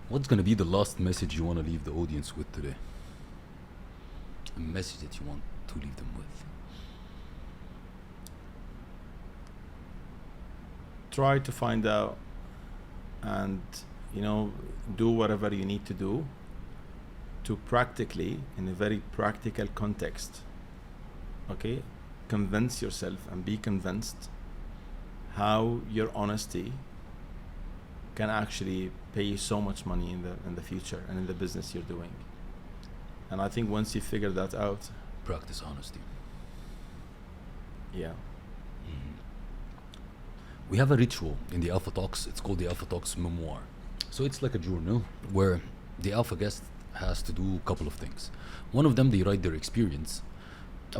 What's gonna be the last message you want to leave the audience with today? A message that you want to leave them with. Try to find out and do whatever you need to do to practically, in a very practical context, convince yourself and be convinced how your honesty can actually pay you so much money in the future and in the business you're doing. And I think once you figure that out, practice honesty. Yeah. We have a ritual in the Alpha Talks. It's called the Alpha Talks Memoir. So it's like a journal where the Alpha guest has to do a couple of things. One of them, they write their experience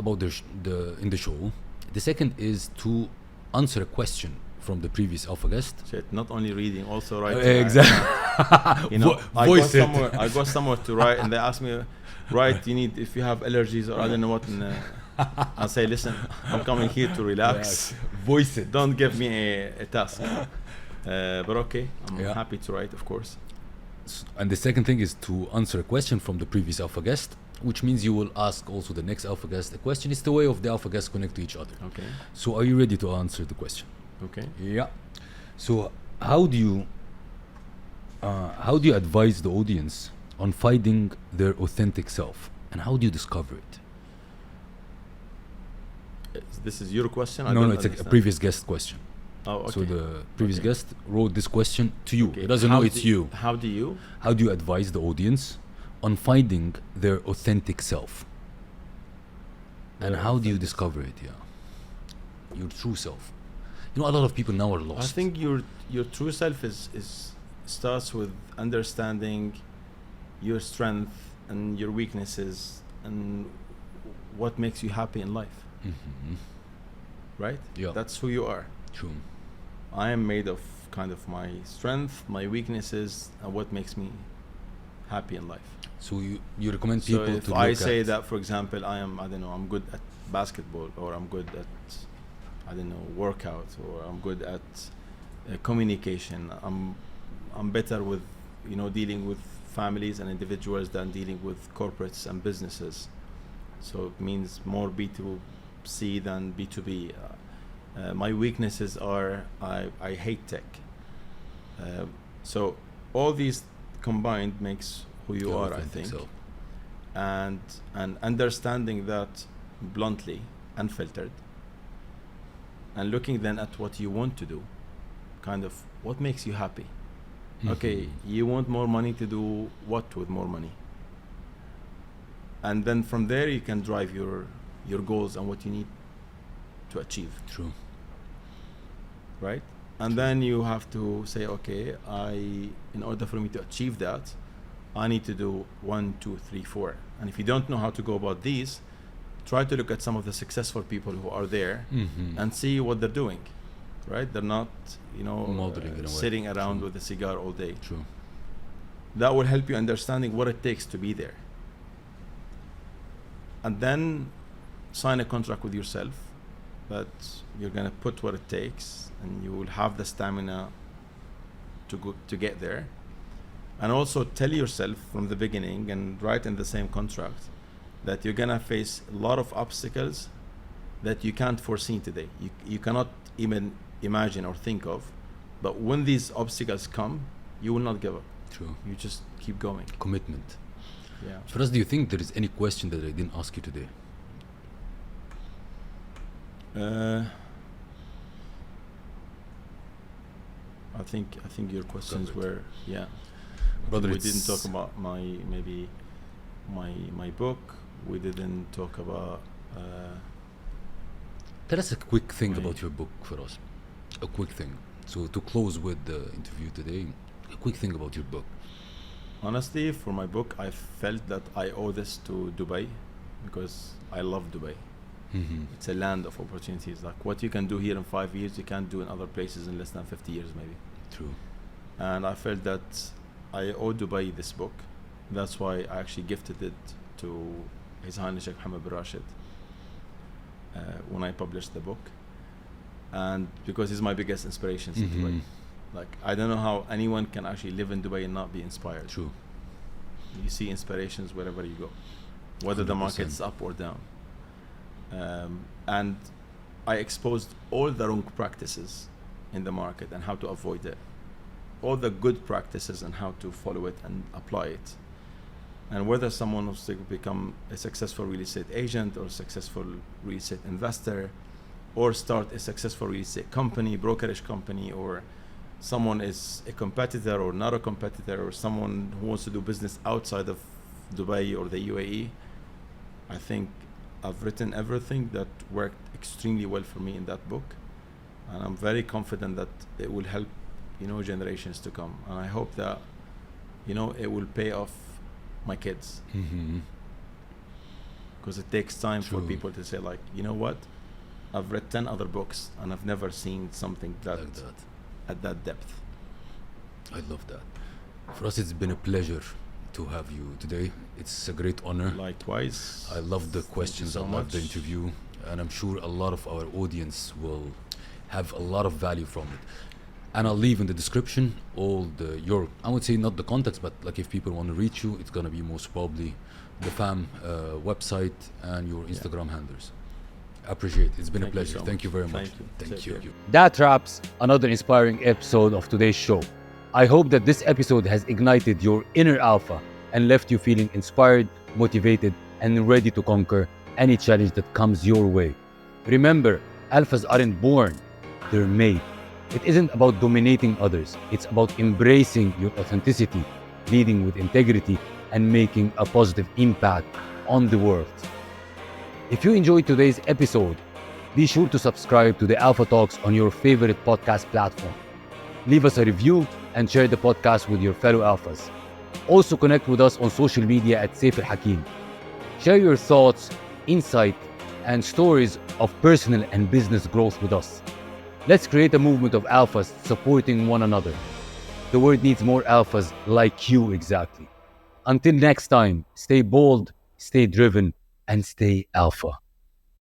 about in the show. The second is to answer a question from the previous Alpha guest. Shit, not only reading, also writing. Exactly. You know, Voice it. I go somewhere to write, and they ask me, write, you need, if you have allergies or I don't know what, and I say, listen, I'm coming here to relax. Voice it. Don't give me a task. But okay, I'm happy to write, of course. And the second thing is to answer a question from the previous Alpha guest, which means you will ask also the next Alpha guest a question. It's the way of the Alpha guests connect to each other. Okay. So are you ready to answer the question? Okay. Yeah. So how do you advise the audience on finding their authentic self, and how do you discover it? This is your question? No, it's a previous guest question. Oh, okay. So the previous guest wrote this question to you. Okay. He doesn't know it's you. How do you advise the audience on finding their authentic self? And how do you discover it? Yeah. Your true self. You know, a lot of people now are lost. I think your true self is starts with understanding your strength and your weaknesses and what makes you happy in life. Mm-hmm. Right? Yeah. That's who you are. True. I am made of kind of my strength, my weaknesses, and what makes me happy in life. So you recommend people to look at... So if I say that, for example, I'm good at basketball, or I'm good at, workout, or I'm good at communication. I'm better with, dealing with families and individuals than dealing with corporates and businesses. So it means more B2C than B2B. My weaknesses are I hate tech. So all these combined makes who you are, I think. So. And understanding that bluntly, unfiltered, and looking then at what you want to do, kind of what makes you happy. Mm-hmm. Okay, you want more money to do what with more money? And then from there you can drive your goals and what you need to achieve. True. Right? And then you have to say, okay, in order for me to achieve that, I need to do 1, 2, 3, 4. And if you don't know how to go about these, try to look at some of the successful people who are there and see what they're doing. Right? They're not, sitting around with a cigar all day. True. That will help you understanding what it takes to be there. And then sign a contract with yourself that you're going to put what it takes, and you will have the stamina to get there. And also tell yourself from the beginning, and write in the same contract, that you're going to face a lot of obstacles that you can't foresee today. You cannot even imagine or think of. But when these obstacles come, you will not give up. True. You just keep going. Commitment. Yeah. Firas, do you think there is any question that I didn't ask you today? I think your questions were Brother, we didn't talk about my book. We didn't talk about tell us a quick thing about your book, Firas. A quick thing. So to close with the interview today, a quick thing about your book. Honestly, for my book, I felt that I owe this to Dubai, because I love Dubai. It's a land of opportunities. Like what you can do here in 5 years, you can't do in other places in less than 50 years maybe. True. And I felt that I owe Dubai this book. That's why I actually gifted it to His Highness Sheikh Mohammed bin Rashid when I published the book. And because he's my biggest inspiration in Dubai. Like, I don't know how anyone can actually live in Dubai and not be inspired. True. You see inspirations wherever you go, whether 100%. The market's up or down. And I exposed all the wrong practices in the market and how to avoid it. All the good practices and how to follow it and apply it. And whether someone wants to become a successful real estate agent or a successful real estate investor or start a successful real estate company, brokerage company, or someone is a competitor or not a competitor, or someone who wants to do business outside of Dubai or the UAE, I think I've written everything that worked extremely well for me in that book, and I'm very confident that it will help, generations to come. And I hope that, it will pay off my kids. Because it takes time for people to say, like, you know what, I've read 10 other books and I've never seen something that, like that at that depth. I love that. For us, it's been a pleasure to have you today. It's a great honor. Likewise. I love the questions, I love the interview, and I'm sure a lot of our audience will have a lot of value from it. And I'll leave in the description all I would say not the contacts, but like if people want to reach you, it's gonna be most probably the FAM website and your Instagram handles. I appreciate it. It's been a pleasure. Thank you very much. Thank you. That wraps another inspiring episode of today's show. I hope that this episode has ignited your inner alpha and left you feeling inspired, motivated, and ready to conquer any challenge that comes your way. Remember, alphas aren't born, they're made. It isn't about dominating others, it's about embracing your authenticity, leading with integrity, and making a positive impact on the world. If you enjoyed today's episode, be sure to subscribe to the Alpha Talks on your favorite podcast platform. Leave us a review and share the podcast with your fellow alphas. Also connect with us on social media at Seif Al-Hakim. Share your thoughts, insight, and stories of personal and business growth with us. Let's create a movement of alphas supporting one another. The world needs more alphas like you exactly. Until next time, stay bold, stay driven, and stay alpha.